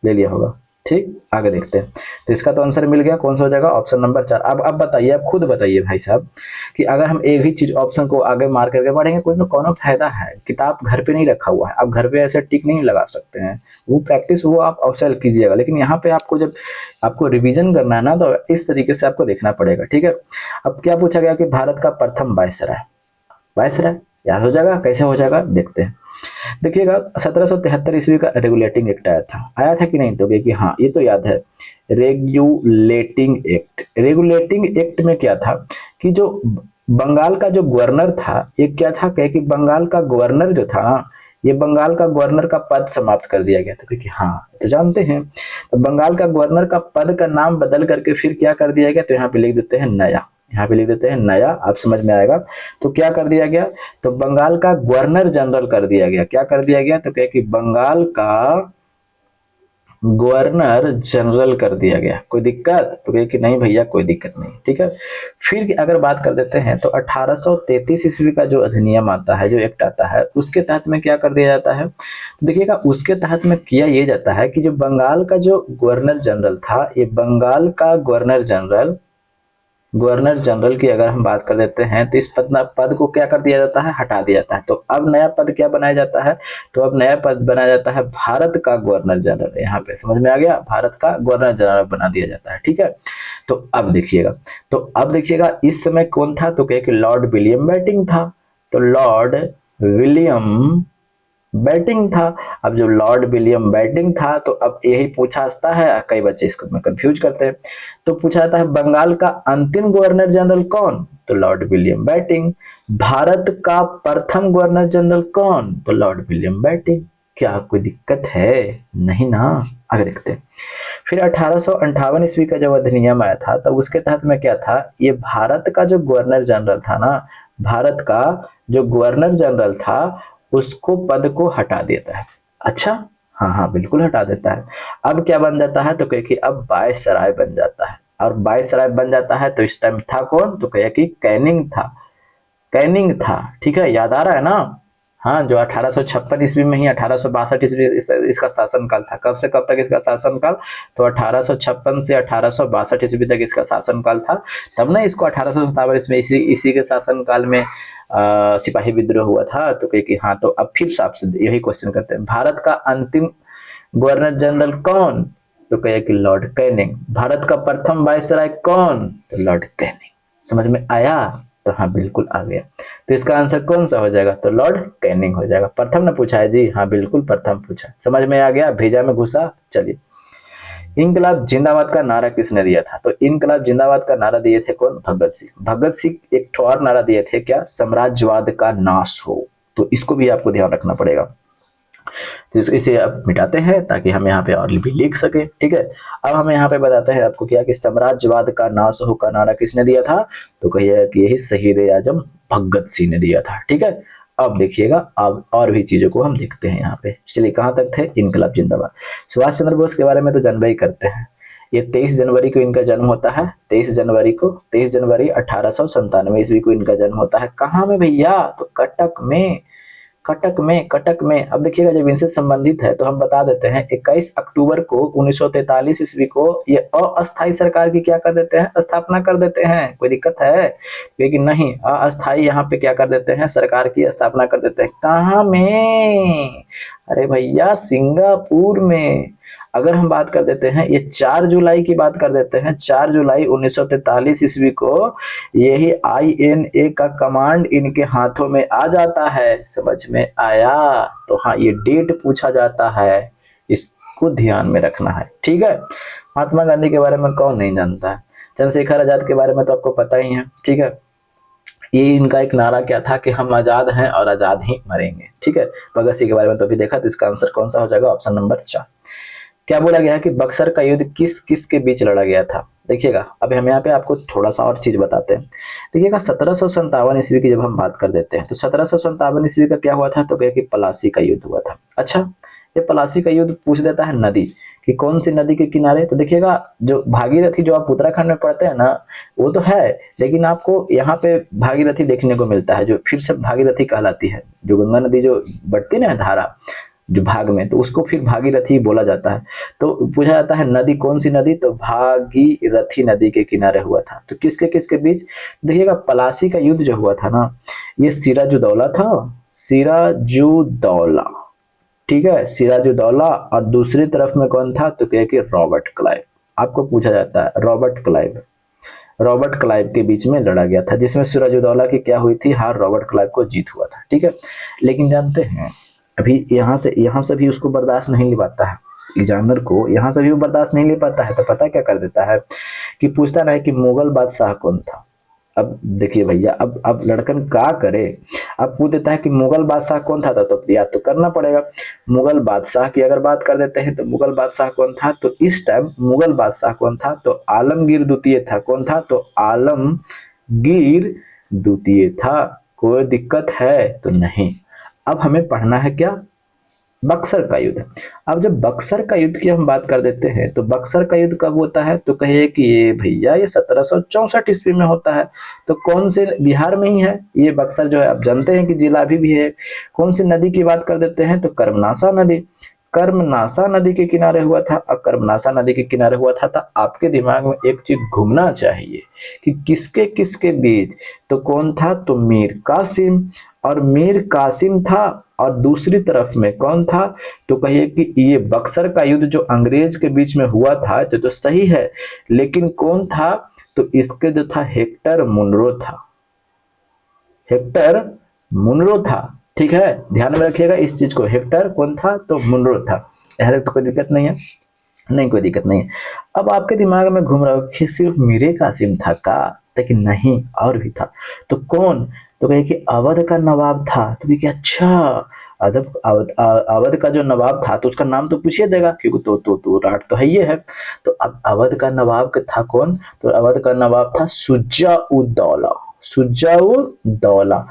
S1: ले लिया होगा, ठीक। आगे देखते हैं। तो इसका तो आंसर मिल गया, कौन सा हो जाएगा? Option number 4। अब बताइए, आप खुद बताइए भाई साहब कि अगर हम एक ही चीज ऑप्शन को आगे मार करके पढ़ेंगे, कोई ना कौन फायदा है? किताब घर पे नहीं रखा हुआ है, आप घर पे ऐसे टिक नहीं लगा सकते हैं, वो प्रैक्टिस वो आप अवश्य कीजिएगा। लेकिन यहाँ पे आपको जब आपको रिवीजन करना है ना, तो इस तरीके से आपको देखना पड़ेगा, ठीक है। अब क्या पूछा गया कि भारत का प्रथम वायसराय, वायसराय याद हो जाएगा, कैसे हो जाएगा देखते हैं। देखिएगा 1773 ईस्वी का रेगुलेटिंग एक्ट आया था कि नहीं? तो कि हाँ ये तो याद है, रेगुलेटिंग एक्ट। रेगुलेटिंग एक्ट में क्या था कि जो बंगाल का जो गवर्नर था, ये क्या था, कहे कि बंगाल का गवर्नर जो था, ये बंगाल का गवर्नर का पद समाप्त कर दिया गया था। क्योंकि हाँ तो जानते हैं, तो बंगाल का गवर्नर का पद का नाम बदल करके फिर क्या कर दिया गया? तो यहाँ पे लिख देते हैं नया, यहाँ पे लिख देते हैं नया, आप समझ में आएगा। तो क्या कर दिया गया? तो बंगाल का गवर्नर जनरल कर दिया गया। क्या कर दिया गया? तो क्या कि बंगाल का गवर्नर जनरल कर दिया गया। कोई दिक्कत? तो कहे कि नहीं भैया कोई दिक्कत नहीं, ठीक है। फिर अगर बात कर देते हैं तो 1833 ईस्वी का जो अधिनियम आता है, जो एक्ट आता है, उसके तहत में क्या कर दिया जाता है? तो देखिएगा उसके तहत में किया ये जाता है कि जो बंगाल का जो गवर्नर जनरल था, ये बंगाल का गवर्नर जनरल की अगर हम बात कर देते हैं, तो इस पद को क्या कर दिया जाता है? हटा दिया जाता है। तो अब नया पद क्या बनाया जाता है? तो अब नया पद बनाया जाता है भारत का गवर्नर जनरल। यहाँ पे समझ में आ गया, भारत का गवर्नर जनरल बना दिया जाता है, ठीक है। तो अब देखिएगा इस समय कौन था? तो कहे कि लॉर्ड विलियम बेटिंग था। तो लॉर्ड विलियम बैटिंग था। अब जो लॉर्ड विलियम बैटिंग था, तो अब यही पूछा जाता है, कई बच्चे इसको में कंफ्यूज करते हैं। तो पूछा जाता है बंगाल का अंतिम गवर्नर जनरल कौन? तो लॉर्ड विलियम बैटिंग। भारत का प्रथम गवर्नर जनरल कौन? तो लॉर्ड विलियम बैटिंग। क्या कोई दिक्कत है? नहीं ना। आगे देखते हैं। फिर 1858 ईस्वी का जब अधिनियम आया था, तब उसके तहत में क्या था? ये भारत का जो गवर्नर जनरल था ना, भारत का जो गवर्नर जनरल था, उसको पद को हटा देता है। अच्छा, हाँ हाँ बिल्कुल हटा देता है। अब क्या बन जाता है? तो कहे कि अब वायसराय बन जाता है। और वायसराय बन जाता है तो इस टाइम था कौन? तो कहे कि कैनिंग था, कैनिंग था, ठीक है, याद आ रहा है ना। हाँ, जो 1856 ईस्वी में ही 1862 ईस्वी इसका शासनकाल था। कब से कब तक इसका शासनकाल? तो 1856 से 1862 ईस्वी तक इसका शासनकाल था। तब ना इसको 1857 ईस्वी इसी के शासनकाल में सिपाही विद्रोह हुआ था। तो कहे कि हाँ, तो अब फिर से आपसे यही क्वेश्चन करते हैं, भारत का अंतिम गवर्नर जनरल कौन? तो कहे कि लॉर्ड कैनिंग। भारत का प्रथम वायसराय कौन? तो लॉर्ड कैनिंग। समझ में आया? तो हाँ बिल्कुल आ गया। तो इसका आंसर कौन सा हो जाएगा? तो लॉर्ड कैनिंग हो जाएगा। प्रथम ने पूछा है जी, हाँ बिल्कुल प्रथम पूछा। समझ में आ गया, भेजा में घुसा। चलिए, इनकलाब जिंदाबाद का नारा किसने दिया था? तो इनकलाब जिंदाबाद का नारा दिए थे कौन? भगत सिंह। भगत सिंह एक और नारा दिए थे क्या? साम्राज्यवाद का नाश हो। तो इसको भी आपको ध्यान रखना पड़ेगा। तो इसे अब मिटाते हैं ताकि हम यहाँ पे और भी लिख सके। ठीक है, अब हम यहाँ पे बताते हैं आपको क्या कि साम्राज्यवाद का नाश हो का नारा किसने दिया था? तो कहिए कि यही शहीद आजम भगत सिंह ने दिया था। ठीक है, अब देखिएगा, अब और भी चीजों को हम देखते हैं यहाँ पे। चलिए, कहाँ तक थे? इनकलाब जिंदाबाद। सुभाष चंद्र बोस के बारे में तो जानबे ही करते हैं। ये 23 जनवरी को इनका जन्म होता है। 23 जनवरी 1897 ईस्वी को इनका जन्म होता है। कहाँ में भैया? तो कटक में। कटक में। अब देखिएगा, जब इनसे संबंधित है तो हम बता देते हैं 21 अक्टूबर को 1943 ईस्वी को ये अस्थायी सरकार की क्या कर देते हैं? स्थापना कर देते हैं। कोई दिक्कत है? लेकिन नहीं, अस्थायी यहाँ पे क्या कर देते हैं? सरकार की स्थापना कर देते हैं। कहाँ में? अरे भैया, सिंगापुर में। अगर हम बात कर देते हैं, ये 4 जुलाई की बात कर देते हैं, 4 जुलाई 1943 ईस्वी को यही INA का कमांड इनके हाथों में आ जाता है। समझ में आया? तो हाँ, ये डेट पूछा जाता है, इसको ध्यान में रखना है। ठीक है, महात्मा गांधी के बारे में कौन नहीं जानता है? चंद्रशेखर आजाद के बारे में तो आपको पता ही है। ठीक है, ये इनका एक नारा क्या था कि हम आजाद हैं और आजाद ही मरेंगे। ठीक है, भगत सिंह के बारे में तो अभी देखा। तो इसका आंसर कौन सा हो जाएगा? Option number 4। क्या बोला गया है कि बक्सर का युद्ध किस किस के बीच लड़ा गया था? देखिएगा, अब हम यहाँ पे आपको थोड़ा सा और चीज बताते हैं। देखिएगा, 1757 ईस्वी की जब हम बात कर देते हैं तो 1757 ईस्वी का क्या हुआ था? तो क्या कि पलासी का युद्ध हुआ था। अच्छा, ये पलासी का युद्ध पूछ देता है नदी कि कौन सी नदी के किनारे? तो देखिएगा, जो भागीरथी जो आप उत्तराखंड में पढ़ते हैं ना, वो तो है, लेकिन आपको यहाँ पे भागीरथी देखने को मिलता है जो फिर से भागीरथी कहलाती है। जो गंगा नदी जो बढ़ती ना धारा जो भाग में, तो उसको फिर भागीरथी बोला जाता है। तो पूछा जाता है नदी कौन सी नदी? तो भागीरथी नदी के किनारे हुआ था। तो किसके किसके बीच? देखिएगा, पलासी का युद्ध जो हुआ था ना, ये सिराजुद्दौला था। सिराजुद्दौला, ठीक है, सिराजुद्दौला। और दूसरी तरफ में कौन था? तो क्या कि रॉबर्ट क्लाइव। आपको पूछा जाता है रॉबर्ट क्लाइव के बीच में लड़ा गया था, जिसमें सिराजुद्दौला की क्या हुई थी? हार। रॉबर्ट क्लाइव को जीत हुआ था। ठीक है, लेकिन जानते हैं अभी यहाँ से भी उसको बर्दाश्त नहीं ले पाता है, एग्जामिनर को यहाँ से भी वो बर्दाश्त नहीं ले पाता है। तो पता क्या कर देता है कि पूछता रहे कि मुगल बादशाह कौन था। अब देखिए भैया, अब लड़कन क्या करे, अब पूछ देता है कि मुगल बादशाह कौन था, तो याद तो करना पड़ेगा। मुगल बादशाह की अगर बात कर देते हैं तो मुगल बादशाह कौन था? तो इस टाइम मुगल बादशाह कौन था? तो आलमगीर द्वितीय था। कौन था? तो आलमगीर द्वितीय था। कोई दिक्कत है? तो नहीं। अब हमें पढ़ना है क्या? बक्सर का युद्ध। अब जब बक्सर का युद्ध की हम बात कर देते हैं तो बक्सर का युद्ध कब होता है? तो कहिए कि ये भैया ये 1764 ईस्वी में होता है। तो कौन से? बिहार में ही है ये बक्सर जो है। आप जानते हैं कि जिला भी है। कौन सी नदी की बात कर देते हैं? तो कर्मनासा नदी। कर्मनासा नदी के किनारे हुआ था। अब कर्मनासा नदी के किनारे हुआ था तो आपके दिमाग में एक चीज घूमना चाहिए कि किसके किसके बीच। तो कौन था? तो मीर कासिम। और मीर कासिम था और दूसरी तरफ में कौन था? तो कहिए कि ये बक्सर का युद्ध जो अंग्रेज के बीच में हुआ था तो सही है, लेकिन कौन था? तो इसके जो था हेक्टर मुनरो था। हेक्टर मुनरो था। ठीक है, ध्यान में रखिएगा इस चीज को। हेक्टर कौन था? तो मुनरो था। यहाँ तो कोई दिक्कत नहीं है? नहीं, कोई दिक्कत नहीं है। अब आपके दिमाग में घूम रहा हो कि सिर्फ मीरे कासिम था का? लेकिन नहीं, और भी था। तो कौन? तो कहे कि अवध का नवाब था। तो कहे कि अच्छा, अवध का जो नवाब था तो उसका नाम तो पूछिए देगा, क्योंकि तो राट तो है ये है। तो अब अवध का नवाब था कौन? तो अवध का नवाब था सुजाउद्दौला। सुजाउद्दौला।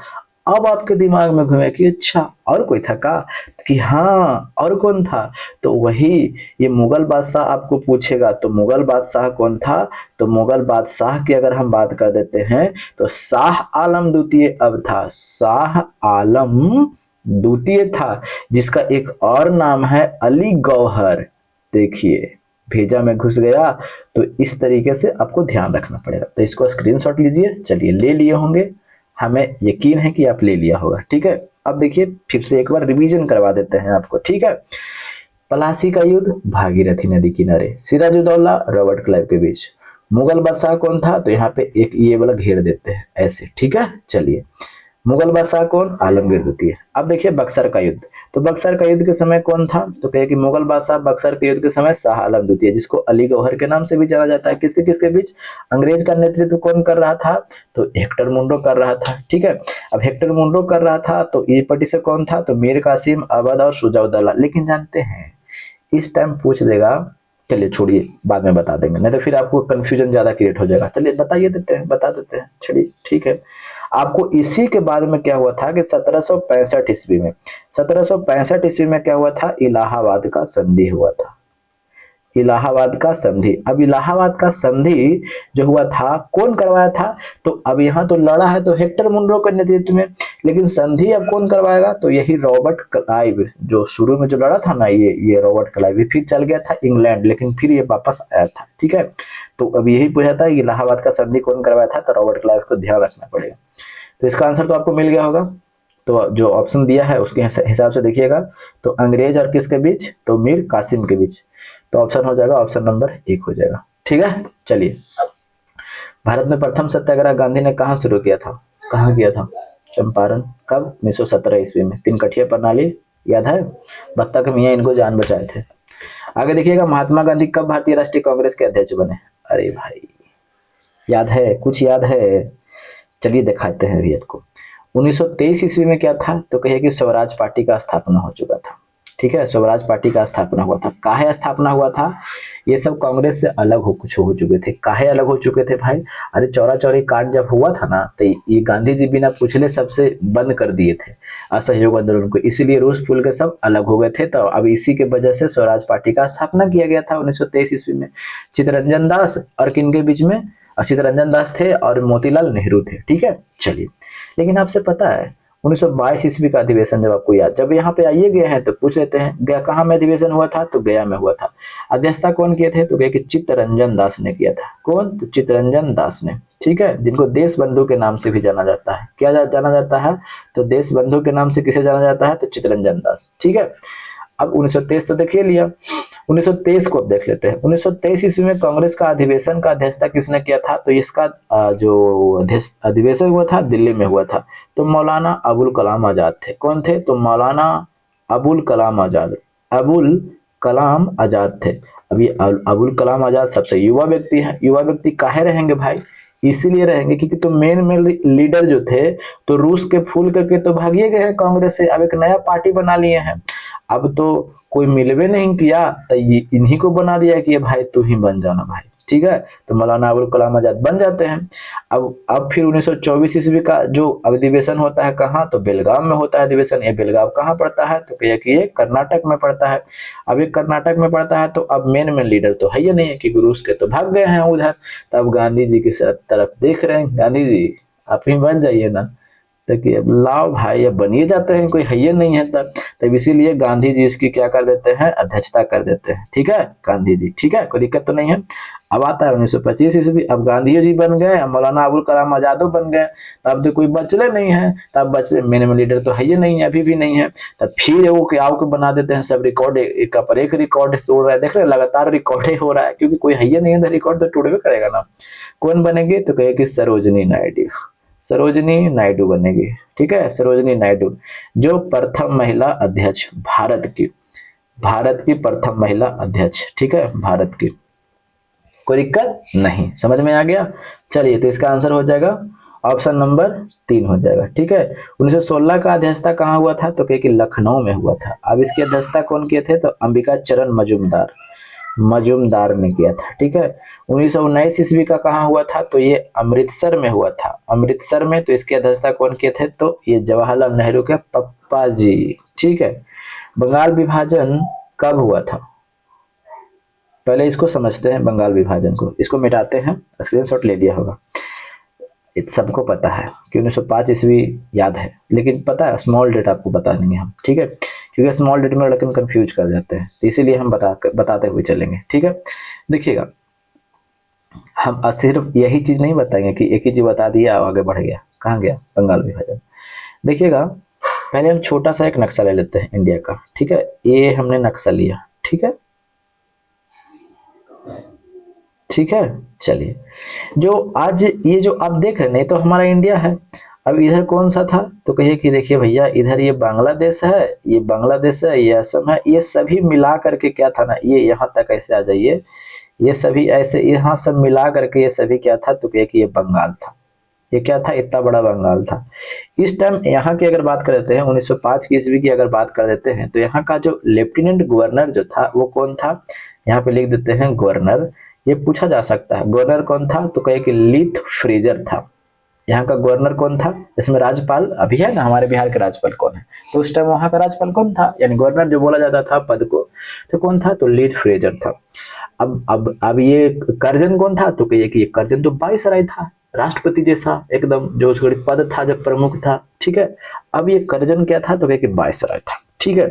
S1: अब आपके दिमाग में घूमे कि अच्छा और कोई था का? कि हाँ, और कौन था? तो वही ये मुगल बादशाह आपको पूछेगा तो मुगल बादशाह कौन था? तो मुगल बादशाह की अगर हम बात कर देते हैं तो शाह आलम द्वितीय अब था। शाह आलम द्वितीय था, जिसका एक और नाम है अली गौहर। देखिए, भेजा में घुस गया। तो इस तरीके से आपको ध्यान रखना पड़ेगा। तो इसको स्क्रीनशॉट लीजिए। चलिए, ले लिए होंगे, हमें यकीन है कि आप ले लिया होगा। ठीक है, अब देखिए फिर से एक बार रिवीजन करवा देते हैं आपको। ठीक है, पलासी का युद्ध भागीरथी नदी किनारे, सिराजुद्दौला रॉबर्ट क्लाइव के बीच। मुगल बादशाह कौन था, तो यहाँ पे एक ये वाला घेर देते हैं ऐसे, ठीक है। चलिए, मुगल बादशाह कौन, आलमगीर द्वितीय। अब देखिए बक्सर का युद्ध, तो बक्सर का युद्ध के समय कौन था, तो कहे कि मुगल बादशाह बक्सर के युद्ध के समय शाह आलम द्वितीय, जिसको अली गौहर के नाम से भी जाना जाता है। किसके किसके बीच, अंग्रेज का नेतृत्व कौन कर रहा था, तो हेक्टर मुंडो कर रहा था, ठीक है। अब हेक्टर मुंडो कर रहा था तो ये पार्टी से कौन था, तो मीर कासिम, अवध और सुजाउद्दौला। लेकिन जानते हैं इस टाइम पूछ देगा, चलिए छोड़िए बाद में बता देंगे, नहीं तो फिर आपको कंफ्यूजन ज्यादा क्रिएट हो जाएगा। चलिए बताइए देते हैं, बता देते हैं, चलिए ठीक है। आपको इसी के बाद में क्या हुआ था कि 1765 ईस्वी में, 1765 ईस्वी में क्या हुआ था, इलाहाबाद का संधि हुआ था। इलाहाबाद का संधि, अब इलाहाबाद का संधि जो हुआ था कौन करवाया था, तो अब यहाँ तो लड़ा है तो हेक्टर मुनरो के नेतृत्व में, लेकिन संधि अब कौन करवाएगा, तो यही रॉबर्ट क्लाइव, जो शुरू में जो लड़ा था ना, ये रॉबर्ट क्लाइव फिर चल गया था इंग्लैंड, लेकिन फिर ये वापस आया था, ठीक है। तो अब यही पूछा था इलाहाबाद का संधि कौन करवाया था, तो रॉबर्ट क्लाइव को ध्यान रखना पड़ेगा। तो इसका आंसर तो आपको मिल गया होगा। तो जो ऑप्शन दिया है उसके हिसाब से देखिएगा, तो अंग्रेज और किसके बीच, तो मीर कासिम के बीच। तो ऑप्शन हो जाएगा, ऑप्शन नंबर 1 हो जाएगा, ठीक है। चलिए, भारत में प्रथम सत्याग्रह गांधी ने कहाँ शुरू किया था, कहाँ किया था, चंपारण, कब, 1917 ईस्वी में। तीन कठिया प्रणाली याद है, बत्तख मियाँ इनको जान बचाए थे। आगे देखिएगा, महात्मा गांधी कब भारतीय राष्ट्रीय कांग्रेस के अध्यक्ष बने, अरे भाई याद है, कुछ याद है, चलिए दिखाते हैं भैया को। 1923 ईस्वी में क्या था, तो कहिए कि स्वराज पार्टी का स्थापना हो चुका था, ठीक है। स्वराज पार्टी का स्थापना हुआ था, काहे स्थापना हुआ था, ये सब कांग्रेस से अलग हो कुछ हो चुके थे। काहे अलग हो चुके थे भाई, अरे चौरा चौरी कांड जब हुआ था ना, तो ये गांधी जी बिना पूछले सबसे बंद कर दिए थे असहयोग आंदोलन को, इसीलिए रूस फूल के सब अलग हो गए थे। तो अब इसी के वजह से स्वराज पार्टी का स्थापना किया गया था 1923 ईस्वी में। चित्तरंजन दास और किनके बीच में, चित्तरंजन दास थे और मोतीलाल नेहरू थे, ठीक है। चलिए, लेकिन आपसे पता है 1922 ईस्वी का अधिवेशन जब आपको याद, जब यहाँ पे आइए गए हैं तो पूछ लेते हैं गया कहाँ में अधिवेशन हुआ था, तो गया में हुआ था। अध्यक्षता कौन किए थे, तो गया कि चित्तरंजन दास ने किया था। कौन, तो चित्तरंजन दास ने, ठीक है, जिनको देश बंधु के नाम से भी जाना जाता है। क्या जाना जाता है, तो देश बंधु के नाम से किसे जाना जाता है, तो चित्तरंजन दास, ठीक है। अब 1923 तो देखिए लिया, 1923 को अब देख लेते हैं। 1923 ईस्वी में कांग्रेस का अधिवेशन का अध्यक्षता किसने किया था, तो इसका जो अधिवेशन हुआ था दिल्ली में हुआ था। तो मौलाना अबुल कलाम आजाद थे। कौन थे, तो मौलाना अबुल कलाम आजाद, अबुल कलाम आजाद थे। अभी अबुल कलाम आजाद सबसे युवा व्यक्ति है। युवा व्यक्ति काहे रहेंगे भाई, इसीलिए रहेंगे क्योंकि तो मेन लीडर जो थे तो रूस के फूल करके तो भागिए गए हैं कांग्रेस से, अब एक नया पार्टी बना लिए हैं। अब तो कोई मिलवे नहीं किया, तो ये इन्हीं को बना दिया कि ये भाई तू ही बन जाना भाई, ठीक है। तो मौलाना अबुल कलाम आजाद बन जाते हैं। अब फिर 1924 ईस्वी का जो अधिवेशन होता है कहाँ, तो बेलगाम में होता है अधिवेशन। ये बेलगाम कहाँ पड़ता है, तो ये कर्नाटक में पड़ता है। अब ये कर्नाटक में पड़ता है, तो अब मेन लीडर तो है ही नहीं है क्योंकि रूस के तो भाग गए हैं उधर। तो अब गांधी जी की तरफ देख रहे हैं, गांधी जी आप ही बन जाइए ना, तो कि अब लाओ भाई, अब बनिए जाते हैं, कोई है ही नहीं है तब इसीलिए गांधी जी इसकी क्या कर देते हैं, अध्यक्षता कर देते हैं, ठीक है, गांधी जी, ठीक है, कोई दिक्कत तो नहीं है। अब आता है 1925 ईस्वी, अब गांधी जी बन गए, मौलाना अबुल कलाम आजाद बन गए, तब तो कोई बचले नहीं है, तब बचले मेन लीडर तो है ही नहीं है, अभी भी नहीं है। तब फिर वो क्या को बना देते हैं, सब रिकॉर्ड एक पर एक रिकॉर्ड तोड़ रहा है, देख रहे लगातार रिकॉर्ड हो रहा है क्योंकि कोई है ही नहीं है, तो रिकॉर्ड तो टूटवे करेगा ना। कौन बनेगी, तो कहे कि सरोजनी नायडू, सरोजनी नायडू बनेगी, ठीक है, सरोजनी नायडू, जो प्रथम महिला अध्यक्ष भारत की प्रथम महिला अध्यक्ष, ठीक है, भारत की। कोई दिक्कत नहीं, समझ में आ गया। चलिए, तो इसका आंसर हो जाएगा ऑप्शन नंबर 3 हो जाएगा, ठीक है। 1916 का अध्यक्षता कहाँ हुआ था, तो कहे कि लखनऊ में हुआ था। अब इसकी अध्यक्षता कौन किए थे, तो अंबिका चरण मजूमदार ने किया था, ठीक है। 1919 ईस्वी का कहाँ हुआ था, तो ये अमृतसर में हुआ था, अमृतसर में। तो इसकी अध्यक्षता कौन किए थे, तो ये जवाहरलाल नेहरू के पप्पा जी, ठीक है। बंगाल विभाजन कब हुआ था, पहले इसको समझते हैं, बंगाल विभाजन को, इसको मिटाते हैं, स्क्रीनशॉट ले लिया होगा। सबको पता है कि 1905 ईस्वी याद है, लेकिन पता है स्मॉल डेट आपको बता देंगे हम, ठीक है, क्योंकि स्मॉल डेट में लड़कन कंफ्यूज कर जाते हैं, तो इसीलिए हम बताते हुए चलेंगे, ठीक है। देखिएगा, हम सिर्फ यही चीज नहीं बताएंगे कि एक ही चीज बता दिया आगे बढ़ गया, कहाँ गया बंगाल विभाजन। देखिएगा, पहले हम छोटा सा एक नक्शा ले लेते हैं इंडिया का, ठीक है, ये हमने नक्शा लिया, ठीक है, ठीक है। चलिए, जो आज ये जो आप देख रहे हैं, नहीं तो हमारा इंडिया है। अब इधर कौन सा था, तो कहिए कि देखिए भैया, इधर ये बांग्लादेश है, ये बांग्लादेश है, ये असम है, ये सभी मिला करके क्या था ना, ये यहाँ तक ऐसे आ जाइए, ये सभी ऐसे यहाँ सब मिला करके ये सभी क्या था, तो कहिए कि ये बंगाल था। ये क्या था, इतना बड़ा बंगाल था। इस टाइम यहाँ की अगर बात कर देते हैं, 1905 की ईस्वी की अगर बात कर देते हैं, तो यहाँ का जो लेफ्टिनेंट गवर्नर जो था वो कौन था, यहाँ पे लिख देते हैं गवर्नर। ये पूछा जा सकता है गवर्नर कौन था, तो कहे कि लीथ फ्रीजर था। यहाँ का गवर्नर कौन था, इसमें राज्यपाल अभी है ना, हमारे बिहार के राज्यपाल कौन है, तो उस टाइम वहां का राज्यपाल कौन था, यानी गवर्नर जो बोला जाता था पद को, तो कौन था, तो लीथ फ्रेजर था। अब ये कर्जन कौन था, तो कहिए कि ये कर्जन तो वायसराय था, राष्ट्रपति जैसा एकदम, जो उसका पद था जब प्रमुख था, ठीक है। अब ये कर्जन क्या था, तो कहे कि वायसराय था, ठीक है।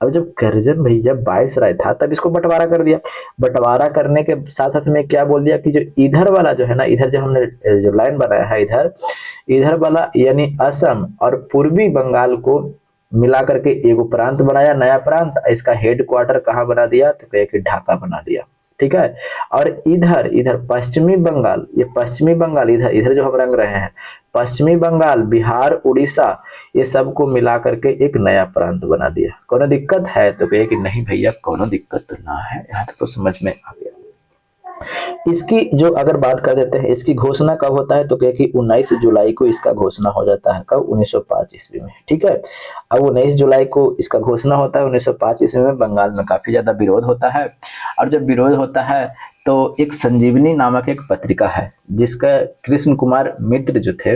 S1: अब जब कर्जन भैया वायसराय था, तब इसको बंटवारा कर दिया। बंटवारा करने के साथ साथ में क्या बोल दिया कि जो इधर वाला जो है ना, इधर जो हमने जो लाइन बनाया है, इधर इधर वाला यानी असम और पूर्वी बंगाल को मिला करके एगो प्रांत बनाया, नया प्रांत। इसका हेड क्वार्टर कहाँ बना दिया, तो कहे कि ढाका बना दिया, ठीक है। और इधर इधर पश्चिमी बंगाल, ये पश्चिमी बंगाल इधर इधर जो हम रंग रहे हैं, पश्चिमी बंगाल, बिहार, उड़ीसा, ये सबको मिला करके एक नया प्रांत बना दिया। कोनो दिक्कत है, तो कहे कि नहीं भैया कोनो दिक्कत तो ना है, यहाँ तक तो समझ में आ गया। इसकी जो अगर बात कर देते हैं, इसकी घोषणा कब होता है, तो कहे कि 19 जुलाई को इसका घोषणा हो जाता है, कब, 1905 ईस्वी में, ठीक है। अब 19 जुलाई को इसका घोषणा होता है 1905 ईस्वी में। बंगाल में काफी ज्यादा विरोध होता है, और जब विरोध होता है तो एक संजीवनी नामक एक पत्रिका है, जिसका कृष्ण कुमार मित्र जो थे,